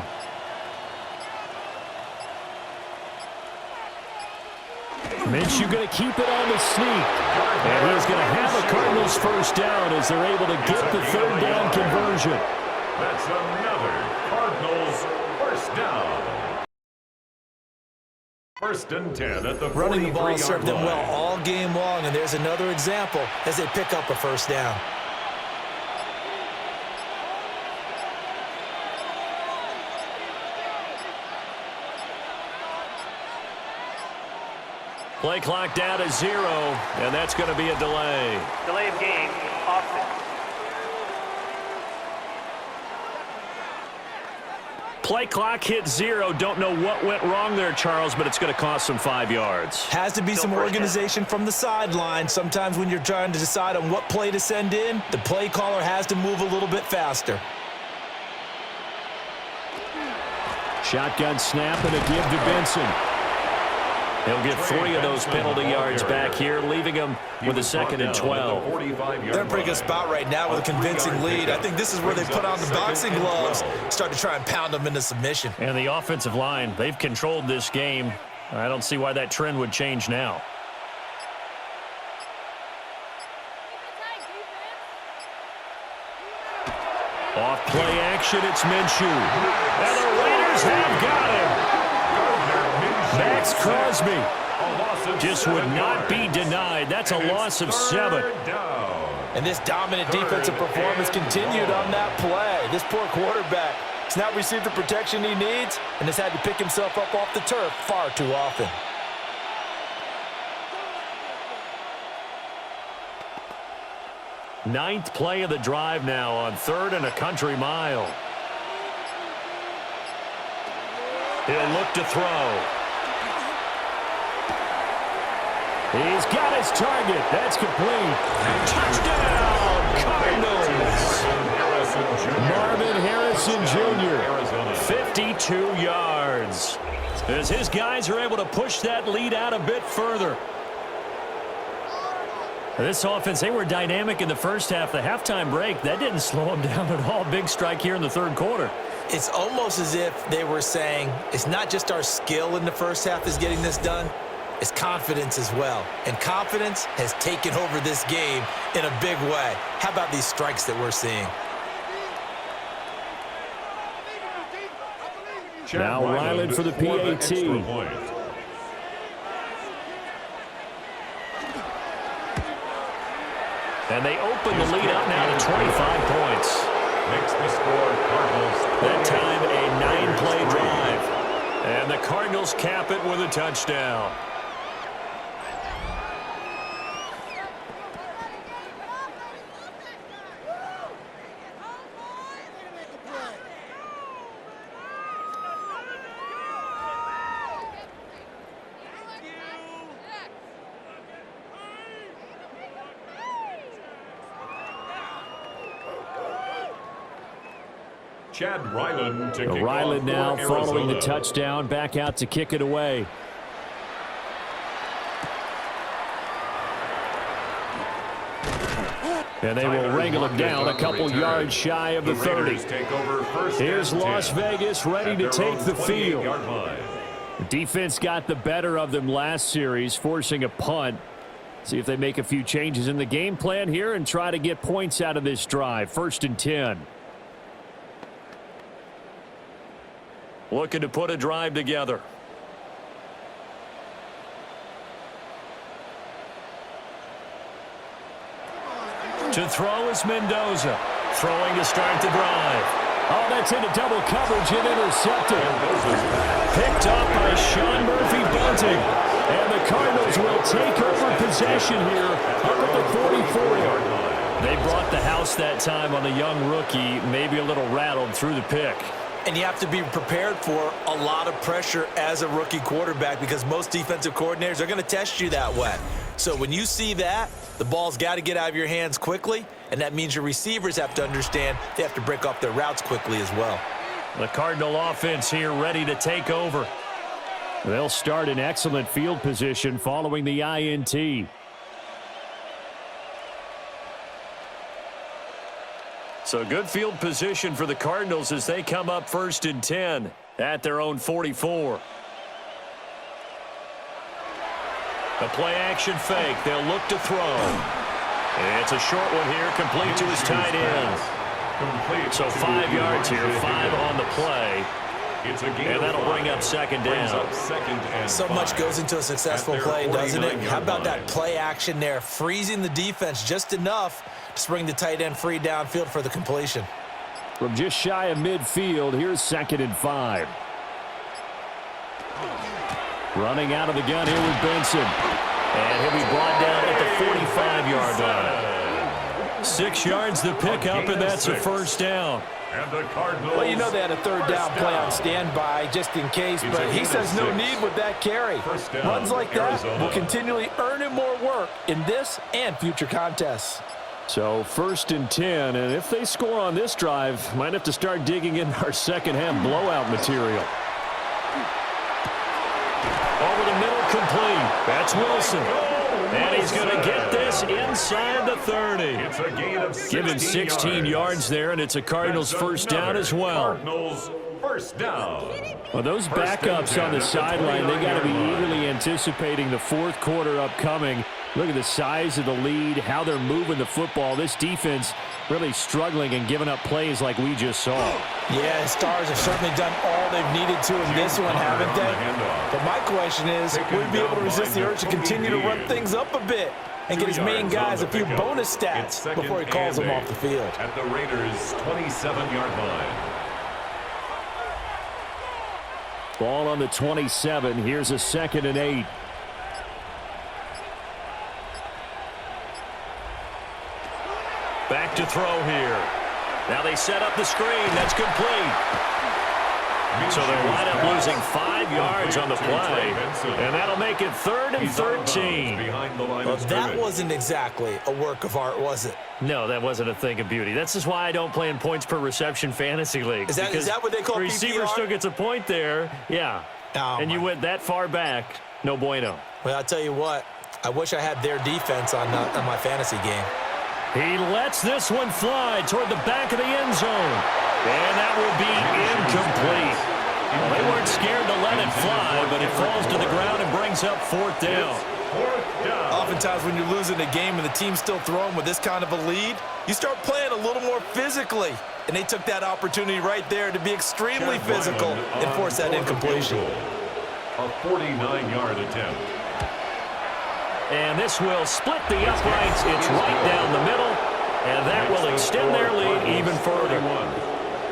Minshew going to keep it on the sneak. And he's going to have a Cardinals first down as they're able to get the third down conversion. That's another Cardinals first down. First and 10 at the 43-yard line. Running the ball served them well all game long, and there's another example as they pick up a first down. Play clock down to 0, and that's going to be a delay. Delay of game, offense. Play clock hit 0. Don't know what went wrong there, Charles, but it's going to cost them 5 yards. Has to be some organization from the sideline. Sometimes when you're trying to decide on what play to send in, the play caller has to move a little bit faster. Shotgun snap and a give to Benson. He'll get 3 of those penalty yards back here, leaving him with a second and 12. They're in a pretty good spot right now with a convincing lead. I think this is where they put on the boxing gloves, start to try and pound them into submission. And the offensive line, they've controlled this game. I don't see why that trend would change now. Off play action, it's Minshew. And the Raiders have got him. Max Crosby just would not be denied. That's a loss of 7. And this dominant defensive performance continued on that play. This poor quarterback has not received the protection he needs and has had to pick himself up off the turf far too often. Ninth play of the drive now on 3rd and a country mile. He'll look to throw. He's got his target. That's complete. Touchdown, Cardinals. Marvin Harrison Jr., 52 yards. As his guys are able to push that lead out a bit further. This offense, they were dynamic in the first half. The halftime break, that didn't slow them down at all. Big strike here in the 3rd quarter. It's almost as if they were saying, it's not just our skill in the first half is getting this done. is confidence as well. And confidence has taken over this game in a big way. How about these strikes that we're seeing? Now Ryland for the PAT. And they open the lead up now to 25 points. Makes the score Cardinals. That time a 9-play drive. And the Cardinals cap it with a touchdown. Chad Ryland to kick Ryland off now for following the Arizona. touchdown, back out to kick it away. And they will wrangle it down a couple yards shy of the 30. Here's Las Vegas ready to take the field. The defense got the better of them last series, forcing a punt. See if they make a few changes in the game plan here and try to get points out of this drive. 1st and 10. Looking to put a drive together. To throw is Mendoza. Throwing to start the drive. Oh, that's into double coverage and intercepted. Picked up by Sean Murphy-Bunting. And the Cardinals will take over possession here up at the 44. They brought the house that time on the young rookie, maybe a little rattled through the pick. And you have to be prepared for a lot of pressure as a rookie quarterback because most defensive coordinators are going to test you that way. So when you see that, the ball's got to get out of your hands quickly, and that means your receivers have to understand they have to break off their routes quickly as well. The Cardinal offense here ready to take over. They'll start in excellent field position following the INT. So good field position for the Cardinals as they come up 1st and 10 at their own 44. A play-action fake. They'll look to throw. It's a short one here, complete to his tight end. So 5 yards here, 5 on the play. And that'll bring up 2nd down. So much goes into a successful play, doesn't it? How about that play action there, freezing the defense just enough to bring the tight end free downfield for the completion. From just shy of midfield, here's 2nd and 5. Running out of the gun here with Benson. And he'll be brought down at the 45-yard line. 6 yards the pickup, and that's a 1st down. And the Cardinals. Well, you know they had a 3rd down play on standby just in case, but he says no need with that carry. Runs like that will continually earn him more work in this and future contests. So 1st and 10, and if they score on this drive, might have to start digging in our second-half blowout material. Over the middle, complete. That's Wilson. And he's going to get this inside the 30. It's a gain of 16 Give him 16 yards there, and it's a Cardinals 1st down as well. Cardinals 1st down. Well, those backups on the sideline, they got to be eagerly anticipating the 4th quarter upcoming. Look at the size of the lead, how they're moving the football. This defense really struggling and giving up plays like we just saw. Yeah, Stars have certainly done all they've needed to in this one, haven't they? But my question is, will he be able to resist the urge to continue to run things up a bit and get his main guys a few bonus stats before he calls them off the field? At the Raiders' 27-yard line. Ball on the 27. Here's a 2nd and 8. Back to throw here. Now they set up the screen. That's complete. So they wind up losing 5 yards on the play. And that'll make it 3rd and 13. Well, that wasn't exactly a work of art, was it? No, that wasn't a thing of beauty. That's just why I don't play in points per reception fantasy leagues. Is that what they call the receiver PPR? still gets a point there. Yeah. Oh, and you went that far back. No bueno. Well, I'll tell you what. I wish I had their defense on my fantasy game. He lets this one fly toward the back of the end zone. And that will be incomplete. Well, they weren't scared to let it fly, but it falls to the ground and brings up fourth down. Fourth down. Oftentimes when you're losing a game and the team's still throwing with this kind of a lead, you start playing a little more physically. And they took that opportunity right there to be extremely physical and force that incompletion. A 49-yard attempt. And this will split the uprights. It's right down the middle. And that will extend their lead even further.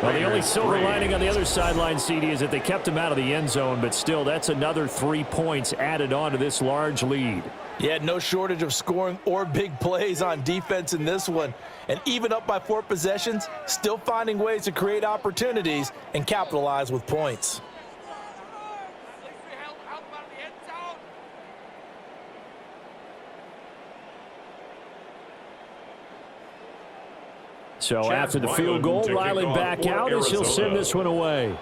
Well, the only silver lining on the other sideline, CD, is that they kept him out of the end zone, but still, that's another 3 points added on to this large lead. Yeah, no shortage of scoring or big plays on defense in this one. And even up by 4 possessions, still finding ways to create opportunities and capitalize with points. So after the field goal, Riley back out as he'll send this one away.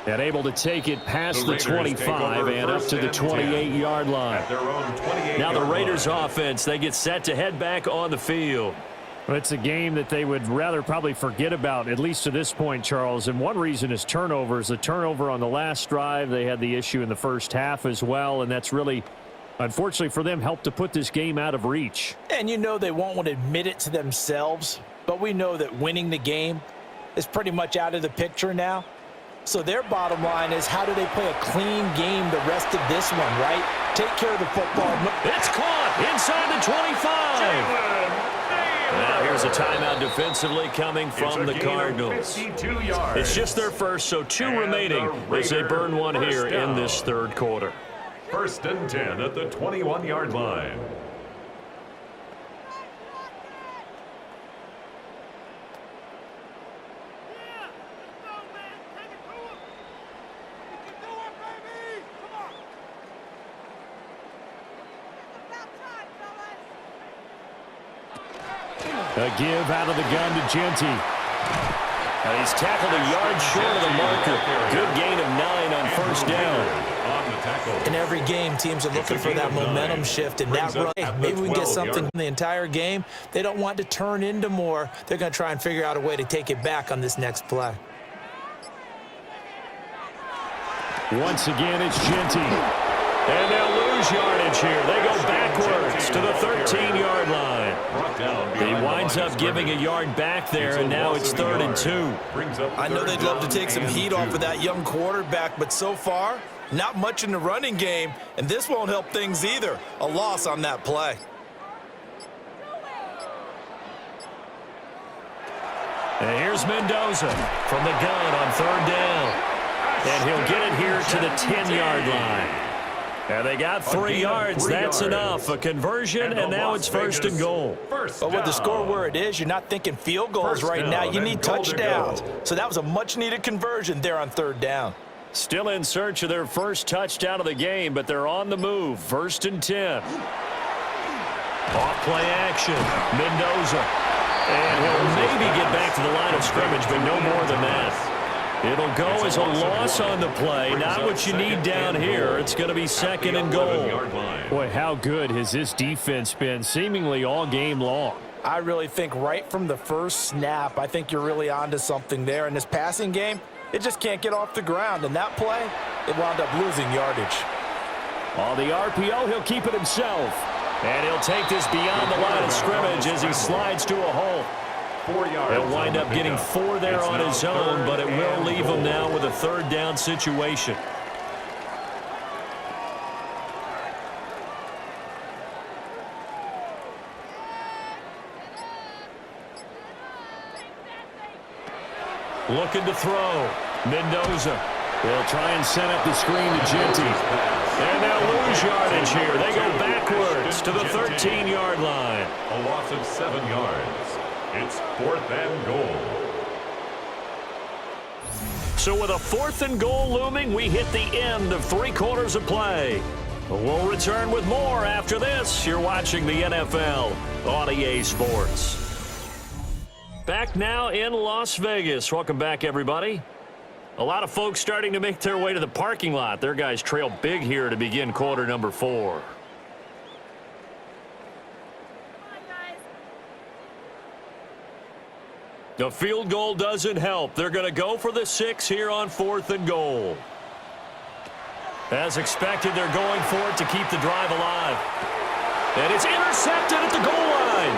And able to take it past the 25 and up to the 28-yard line. Now the Raiders offense, they get set to head back on the field. Well, it's a game that they would rather probably forget about, at least to this point, Charles. And one reason is turnovers. The turnover on the last drive, they had the issue in the first half as well, and that's really, unfortunately for them, helped to put this game out of reach. And you know they won't want to admit it to themselves, but we know that winning the game is pretty much out of the picture now. So their bottom line is, how do they play a clean game the rest of this one, right? Take care of the football. It's caught inside the 25. Now here's a timeout defensively coming from the Cardinals. It's just their first, so 2 remaining as they burn one here in this third quarter. 1st and 10 at the 21-yard line. A give out of the gun to Genty. And he's tackled a yard short of the marker. Good gain of 9 on 1st down. In every game, teams are looking for that momentum shift and that run. Hey, maybe we can get something in the entire game. They don't want to turn into more. They're going to try and figure out a way to take it back on this next play. Once again, it's Genty. And they'll lose yardage here. They go backwards to the 13-yard line. He winds up giving a yard back there, and now it's 3rd and 2. I know they'd love to take some heat off of that young quarterback, but so far, not much in the running game, and this won't help things either. A loss on that play. And here's Mendoza from the gun on 3rd down. And he'll get it here to the 10-yard line. And they got 3 yards. That's enough. A conversion, and now it's 1st and goal. But with the score where it is, you're not thinking field goals right now. You need touchdowns. So that was a much-needed conversion there on 3rd down. Still in search of their first touchdown of the game, but they're on the move. 1st and 10. Off play action. Mendoza. And he'll maybe get back to the line of scrimmage, but no more than that. It'll go as a loss on the play. Not what you need down here. It's going to be 2nd and goal. Boy, how good has this defense been seemingly all game long? I really think right from the first snap, I think you're really onto something there. In this passing game, it just can't get off the ground. And that play, it wound up losing yardage. On the RPO, he'll keep it himself. And he'll take this beyond the line of scrimmage as he slides to a hole. 4 yards. He'll wind up getting 4 there on his own, but it will leave him now with a 3rd down situation. Looking to throw. Mendoza. They'll try and set up the screen to Genty. And they'll lose yardage here. They go backwards to the 13-yard line. A loss of 7 yards. It's 4th and goal. So with a 4th and goal looming, we hit the end of 3 quarters of play. We'll return with more after this. You're watching the NFL on EA Sports. Back now in Las Vegas. Welcome back, everybody. A lot of folks starting to make their way to the parking lot. Their guys trail big here to begin quarter number 4. The field goal doesn't help. They're going to go for the 6 here on 4th and goal. As expected, they're going for it to keep the drive alive. And it's intercepted at the goal line.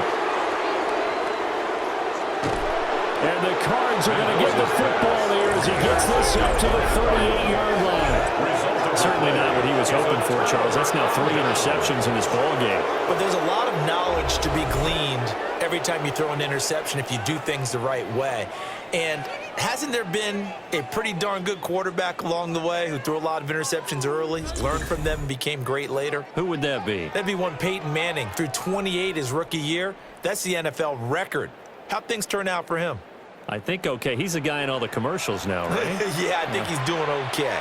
And the Cards are going to get the football here as he gets this up to the 38-yard line. Certainly not what he was hoping for, Charles. That's now 3 interceptions in this ball game. But there's a lot of knowledge to be gleaned every time you throw an interception if you do things the right way. And hasn't there been a pretty darn good quarterback along the way who threw a lot of interceptions early, learned from them, and became great later? Who would that be? That'd be one Peyton Manning. Threw 28 his rookie year. That's the NFL record. How'd things turn out for him? I think okay. He's the guy in all the commercials now, right? Yeah, I think he's doing okay.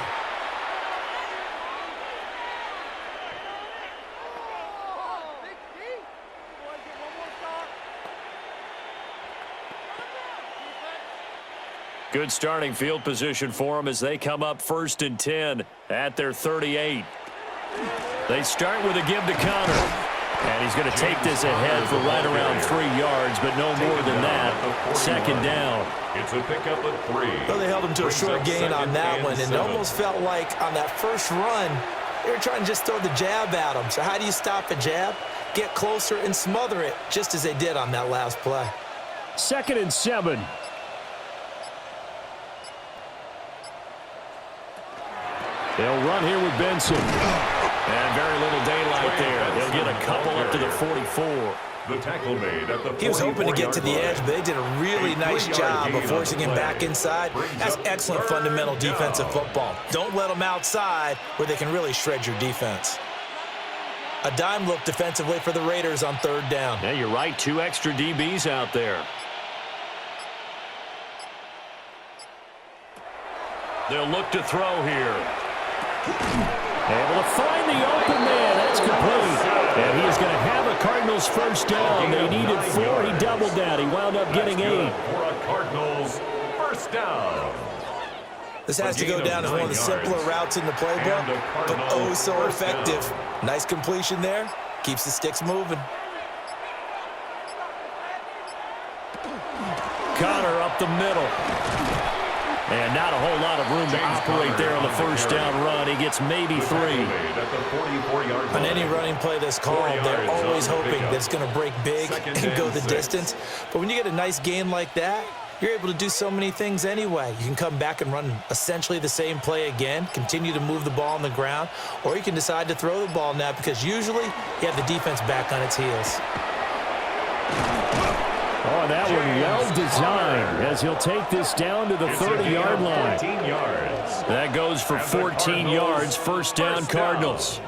Good starting field position for them as they come up 1st and 10 at their 38. They start with a give to Connor. And he's going to take this ahead for right around 3 yards, but no more than that. 2nd down. It's a pickup of 3. Well, they held him to a short gain on that one, and it almost felt like on that first run, they were trying to just throw the jab at him. So how do you stop a jab? Get closer and smother it, just as they did on that last play. 2nd and 7. They'll run here with Benson. And very little daylight there. They'll get a couple up to the 44. The tackle made at the He was hoping to get to the edge, but they did a really nice job of forcing him back inside. That's excellent fundamental defensive football. Don't let them outside where they can really shred your defense. A dime look defensively for the Raiders on 3rd down. Yeah, you're right. 2 extra DBs out there. They'll look to throw here. Able to find the open man. That's complete. And he is going to have a Cardinals 1st down. They needed 4. He doubled that. He wound up getting 8. For a Cardinals 1st down. This has to go down as one of the simpler routes in the playbook, but oh so effective. Nice completion there. Keeps the sticks moving. Connor up the middle. And not a whole lot of room to operate there on the 1st down run. He gets maybe 3. On any running play that's called, they're always hoping that it's going to break big and go the distance. But when you get a nice gain like that, you're able to do so many things anyway. You can come back and run essentially the same play again, continue to move the ball on the ground, or you can decide to throw the ball now because usually you have the defense back on its heels. Oh, that one well designed as he'll take this down to the 30-yard line. 14 yards. That goes for 14 yards. 1st down, Cardinals.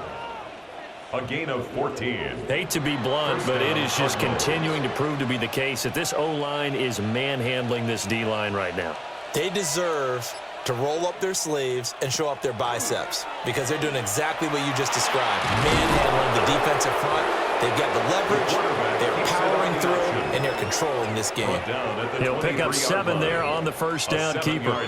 A gain of 14. Hate to be blunt, but it is just continuing to prove to be the case that this O-line is manhandling this D-line right now. They deserve to roll up their sleeves and show up their biceps because they're doing exactly what you just described. Manhandling the defensive front. They've got the leverage, they're powering through, and they're controlling this game. He'll pick up 7 there on the 1st down keeper.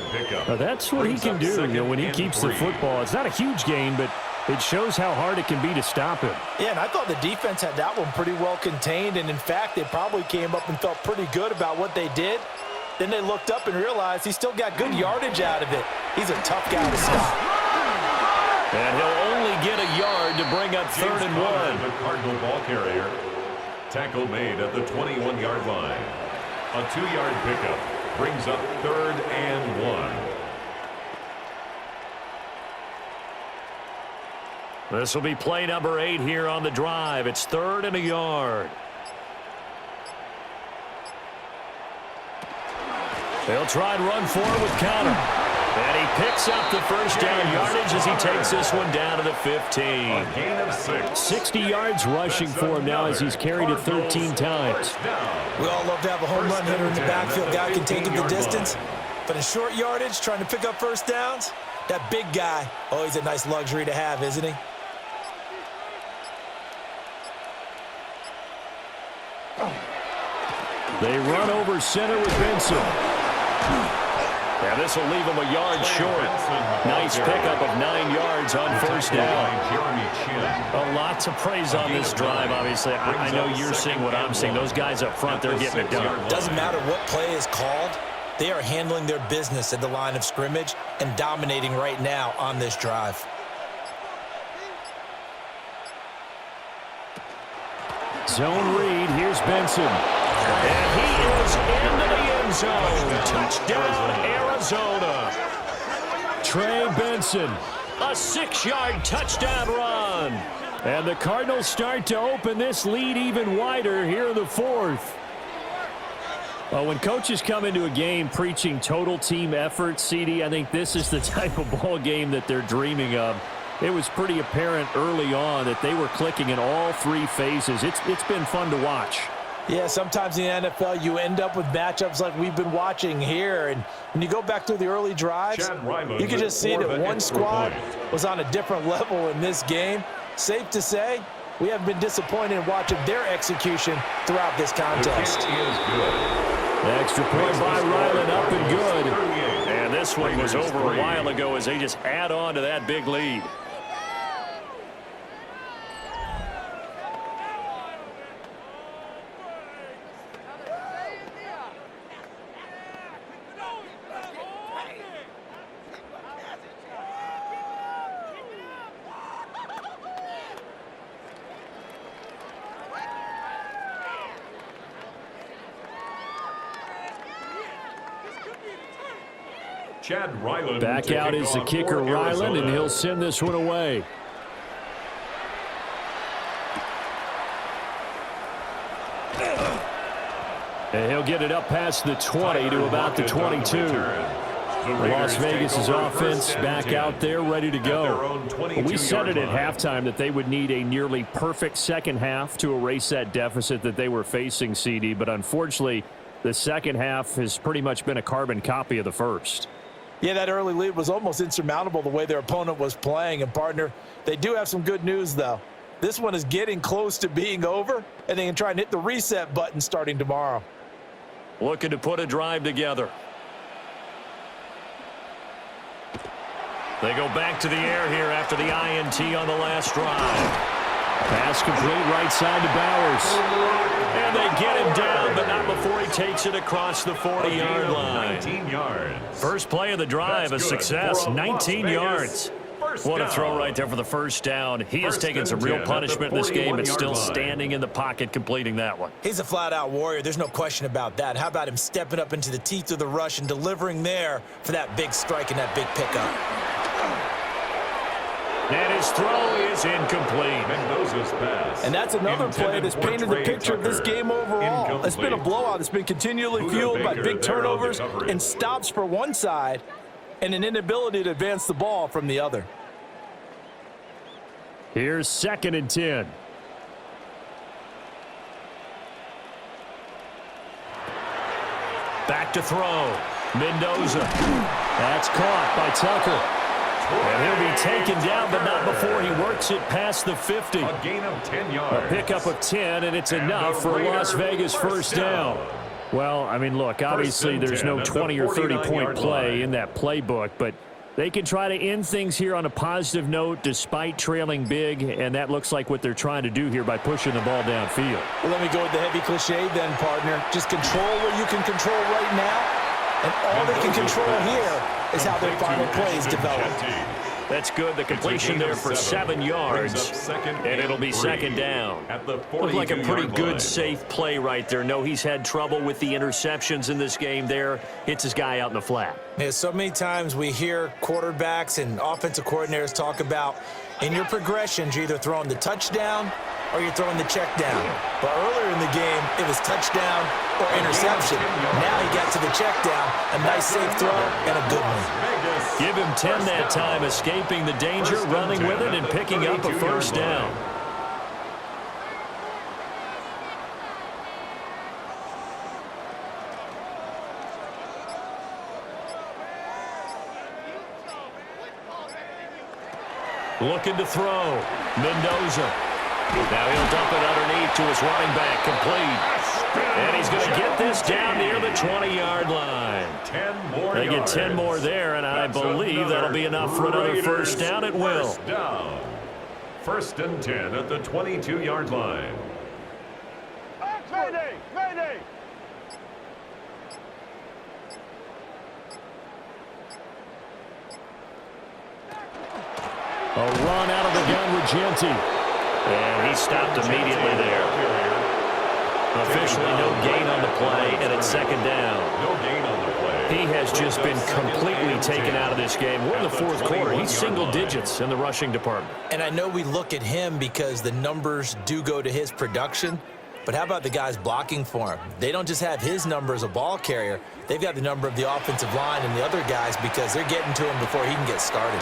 That's what he can do, when he keeps the football. It's not a huge gain, but it shows how hard it can be to stop him. Yeah, and I thought the defense had that one pretty well contained, and in fact, they probably came up and felt pretty good about what they did. Then they looked up and realized he still got good yardage out of it. He's a tough guy to stop. And he'll only get a yard to bring up 3rd and 1. The Cardinal ball carrier. Tackle made at the 21-yard line. A 2-yard pickup brings up 3rd and 1. This will be play number 8 here on the drive. It's 3rd and a yard. They'll try and run forward with Connor. And he picks up the 1st down yardage as he takes this one down to the 15. A gain of 6. 60 yards rushing for him now as he's carried it 13 times. We all love to have a home run hitter in the backfield. Guy can take it the distance. But in short yardage, trying to pick up 1st downs, that big guy, always a nice luxury to have, isn't he? They run over center with Benson. And this will leave him a yard short. Nice pickup of 9 yards on first down. A lot to praise on this drive, obviously. I know you're seeing what I'm seeing. Those guys up front, they're getting it done. Doesn't matter what play is called. They are handling their business at the line of scrimmage and dominating right now on this drive. Zone read. Here's Benson. And he is into the end zone. Touchdown, Arizona. Trey Benson, a 6-yard touchdown run. And the Cardinals start to open this lead even wider here in the fourth. Well, when coaches come into a game preaching total team effort, CD, I think this is the type of ball game that they're dreaming of. It was pretty apparent early on that they were clicking in all 3 phases. It's been fun to watch. Yeah, sometimes in the NFL you end up with matchups like we've been watching here. And when you go back to the early drives, you can just see that one squad was on a different level in this game. Safe to say, we have been disappointed in watching their execution throughout this contest. The extra point by Ryland up and good. And this one was over a while ago as they just add on to that big lead. Back out is the kicker, Ryland, and he'll send this one away. And he'll get it up past the 20 to about the 22. Las Vegas' offense back out there ready to go. We said it at halftime that they would need a nearly perfect second half to erase that deficit that they were facing, CD, but unfortunately the second half has pretty much been a carbon copy of the first. Yeah, that early lead was almost insurmountable the way their opponent was playing. And, partner, they do have some good news, though. This one is getting close to being over, and they can try and hit the reset button starting tomorrow. Looking to put a drive together. They go back to the air here after the INT on the last drive. Pass complete right side to Bowers. And they get him down, but not before he takes it across the 40-yard line. 19 yards. First play of the drive, a success, 19 yards. What a throw right there for the first down. He has taken some real punishment in this game, but still standing in the pocket completing that one. He's a flat-out warrior. There's no question about that. How about him stepping up into the teeth of the rush and delivering there for that big strike and that big pickup? And his throw is incomplete. Mendoza's pass. And that's another play that's painted the picture of this game overall. It's been a blowout. It's been continually fueled by big turnovers and stops for one side and an inability to advance the ball from the other. Here's 2nd and 10. Back to throw. Mendoza. That's caught by Tucker. And he'll be taken down, but not before he works it past the 50. A gain of 10 yards. A pickup of 10, and it's enough for a Las Vegas first down. Well, I mean, look, obviously there's no 20 or 30-point play in that playbook, but they can try to end things here on a positive note despite trailing big, and that looks like what they're trying to do here by pushing the ball downfield. Well, let me go with the heavy cliche then, partner. Just control what you can control right now. And all they can control here is how their final plays develop. That's good. The completion there for 7 yards, and it'll be 2nd down. Looked like a pretty good, safe play right there. No, he's had trouble with the interceptions in this game there. Hits his guy out in the flat. Yeah, so many times we hear quarterbacks and offensive coordinators talk about in your progressions, you're either throwing the touchdown or you're throwing the check down. But earlier in the game, it was touchdown or interception. Now he got to the check down, a nice safe throw, and a good one. Give him 10 that time, escaping the danger, running with it, and picking up a first down. Looking to throw. Mendoza. Now he'll dump it underneath to his running back, complete. And he's going to get this down near the 20-yard line. 10 more They get yards. 10 more there, and I believe that'll be enough for another first down. It will. First down. First and 10 at the 22-yard line. Mayday! Mayday! A run out of the gun with Gente. And he stopped immediately there. Officially no gain on the play, and it's second down. No gain on the play. He has just been completely taken out of this game. We're in the fourth quarter. He's single digits in the rushing department. And I know we look at him because the numbers do go to his production, but how about the guys blocking for him? They don't just have his number as a ball carrier. They've got the number of the offensive line and the other guys because they're getting to him before he can get started.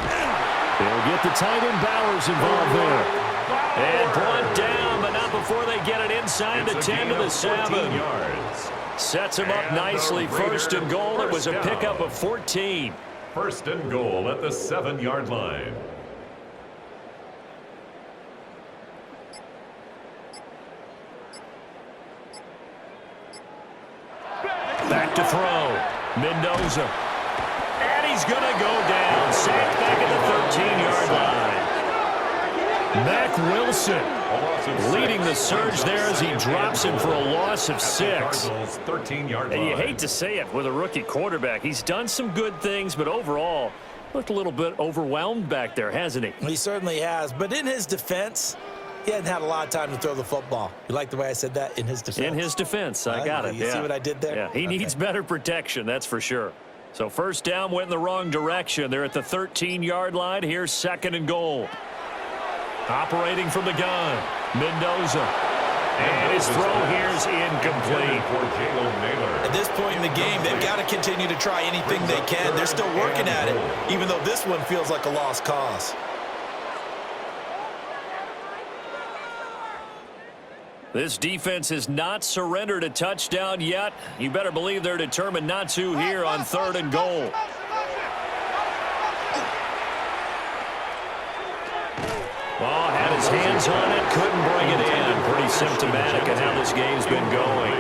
They'll get the tight end Bowers involved there. And brought down, but not before they get it inside the 10 to the 7. Yards. Sets him up nicely. First and goal. It was a pickup of 14. First and goal at the 7-yard line. Back to throw. Mendoza. And he's going to go down. Sacked back at the 13-yard line. Mac Wilson leading the surge there as he drops him for a loss of 6. 13-yard line. And you hate to say it with a rookie quarterback. He's done some good things, but overall looked a little bit overwhelmed back there, hasn't he? He certainly has, but in his defense, he hasn't had a lot of time to throw the football. You like the way I said that? In his defense? In his defense, I got it. You see what I did there? Yeah, he needs better protection, that's for sure. So first down went in the wrong direction. They're at the 13-yard line. Here's second and goal. Operating from the gun, Mendoza. And his throw here is incomplete. At this point in the game, they've got to continue to try anything they can. They're still working at it, even though this one feels like a lost cause. This defense has not surrendered a touchdown yet. You better believe they're determined not to here on third and goal. Ball had his hands on it, couldn't bring it in. Pretty symptomatic of how this game's been going.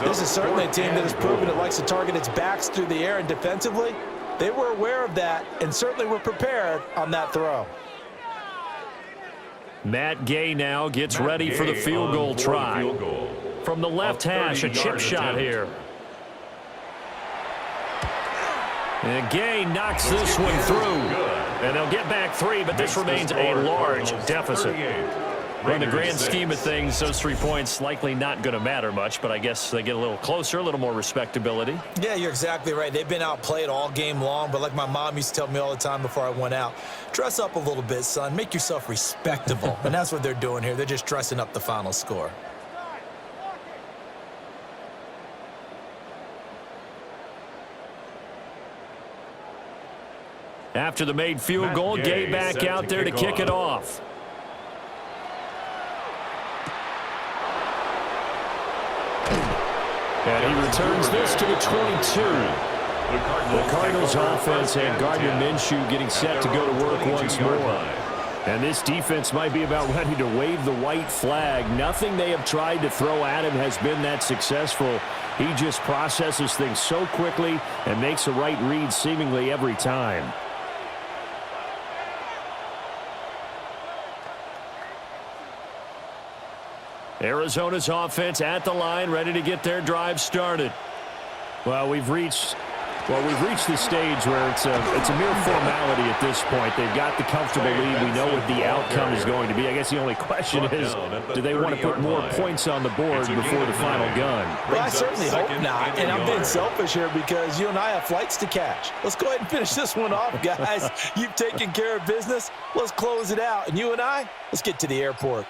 This is certainly a team that has proven it likes to target its backs through the air, and defensively, they were aware of that and certainly were prepared on that throw. Matt Gay now gets ready for the field goal try. From the left hash, a chip shot here. And Gay knocks this one through. And they'll get back 3, but this remains a large deficit. In the grand scheme of things, those 3 points likely not going to matter much, but I guess they get a little closer, a little more respectability. Yeah, you're exactly right. They've been outplayed all game long, but like my mom used to tell me all the time before I went out, dress up a little bit, son. Make yourself respectable. And that's what they're doing here. They're just dressing up the final score. After the made field goal, Gay back out there to kick it off. And he returns this to the 22. The Cardinals offense and Gardner Minshew getting set to go to work once more. And this defense might be about ready to wave the white flag. Nothing they have tried to throw at him has been that successful. He just processes things so quickly and makes the right read seemingly every time. Arizona's offense at the line, ready to get their drive started. Well, we've reached the stage where it's a mere formality at this point. They've got the comfortable lead. We know what the outcome is going to be. I guess the only question is, do they want to put more points on the board before the final gun? Well, I certainly hope not, and I'm being selfish here because you and I have flights to catch. Let's go ahead and finish this one off, guys. You've taken care of business. Let's close it out. And you and I, let's get to the airport.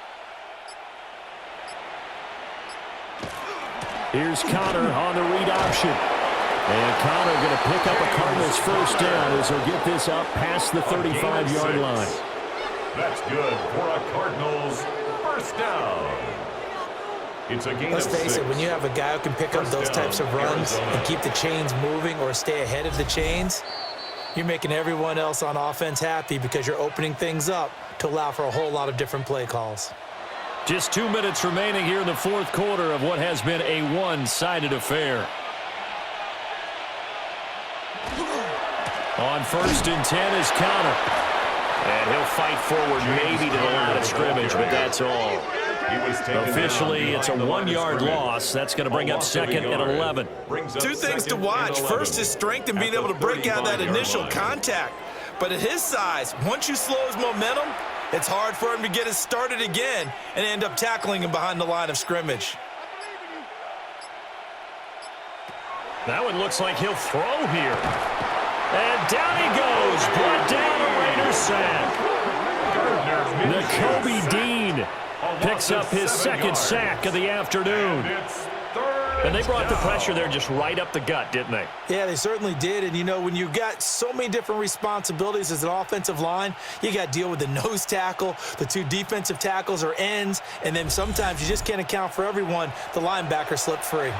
Here's Connor on the read option. And Connor going to pick up a Cardinals first down as he'll get this up past the 35-yard line. That's good for a Cardinals first down. It's a gain Let's of face 6. it, when you have a guy who can pick up those types of runs and keep the chains moving or stay ahead of the chains, you're making everyone else on offense happy because you're opening things up to allow for a whole lot of different play calls. Just 2 minutes remaining here in the fourth quarter of what has been a one-sided affair. On 1st and 10 is Connor. And he'll fight forward maybe to the line of scrimmage, but that's all. Officially, it's a 1-yard loss. That's going to bring up 2nd and 11. Two things to watch. First, his strength in being able to break out that initial contact. But at his size, once you slow his momentum, it's hard for him to get it started again and end up tackling him behind the line of scrimmage. That one looks like he'll throw here. And down he goes. Brought down a Raiders sack. Nakobe Dean picks up his 2nd sack of the afternoon. And they brought the pressure there just right up the gut, didn't they? Yeah, they certainly did. And, you know, when you've got so many different responsibilities as an offensive line, you got to deal with the nose tackle, the 2 defensive tackles or ends, and then sometimes you just can't account for everyone. The linebacker slipped free.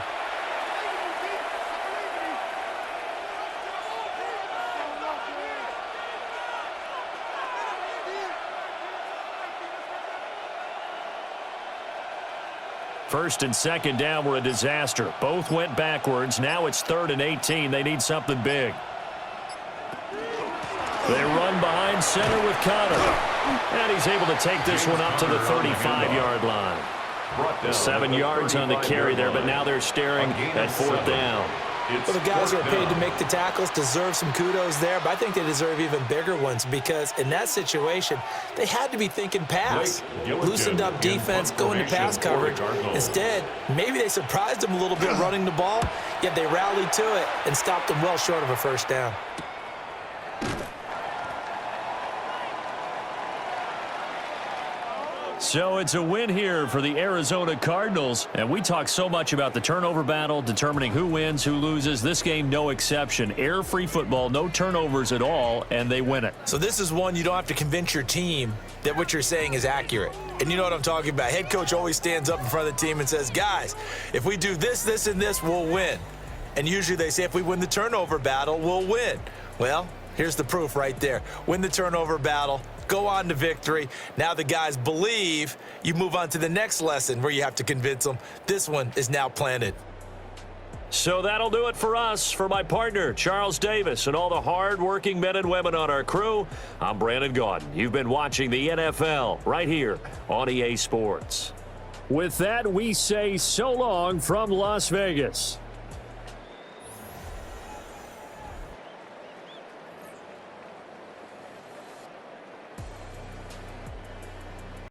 First and 2nd down were a disaster. Both went backwards. Now it's 3rd and 18. They need something big. They run behind center with Connor. And he's able to take this one up to the 35-yard line. 7 yards on the carry there, but now they're staring at 4th down. Well, the guys who are paid to make the tackles deserve some kudos there, but I think they deserve even bigger ones because in that situation, they had to be thinking pass. Loosened up defense, going to pass coverage. Instead, maybe they surprised them a little bit running the ball, yet they rallied to it and stopped them well short of a 1st down. So it's a win here for the Arizona Cardinals. And we talk so much about the turnover battle, determining who wins, who loses. This game, no exception. Air-free football, no turnovers at all, and they win it. So this is one you don't have to convince your team that what you're saying is accurate. And you know what I'm talking about. Head coach always stands up in front of the team and says, guys, if we do this, this, and this, we'll win. And usually they say if we win the turnover battle, we'll win. Well, here's the proof right there. Win the turnover battle. Go on to victory. Now the guys believe. You move on to the next lesson where you have to convince them. This one is now planted. So that'll do it for us. For my partner, Charles Davis, and all the hard-working men and women on our crew, I'm Brandon Gaudin. You've been watching the NFL right here on EA Sports. With that, we say so long from Las Vegas.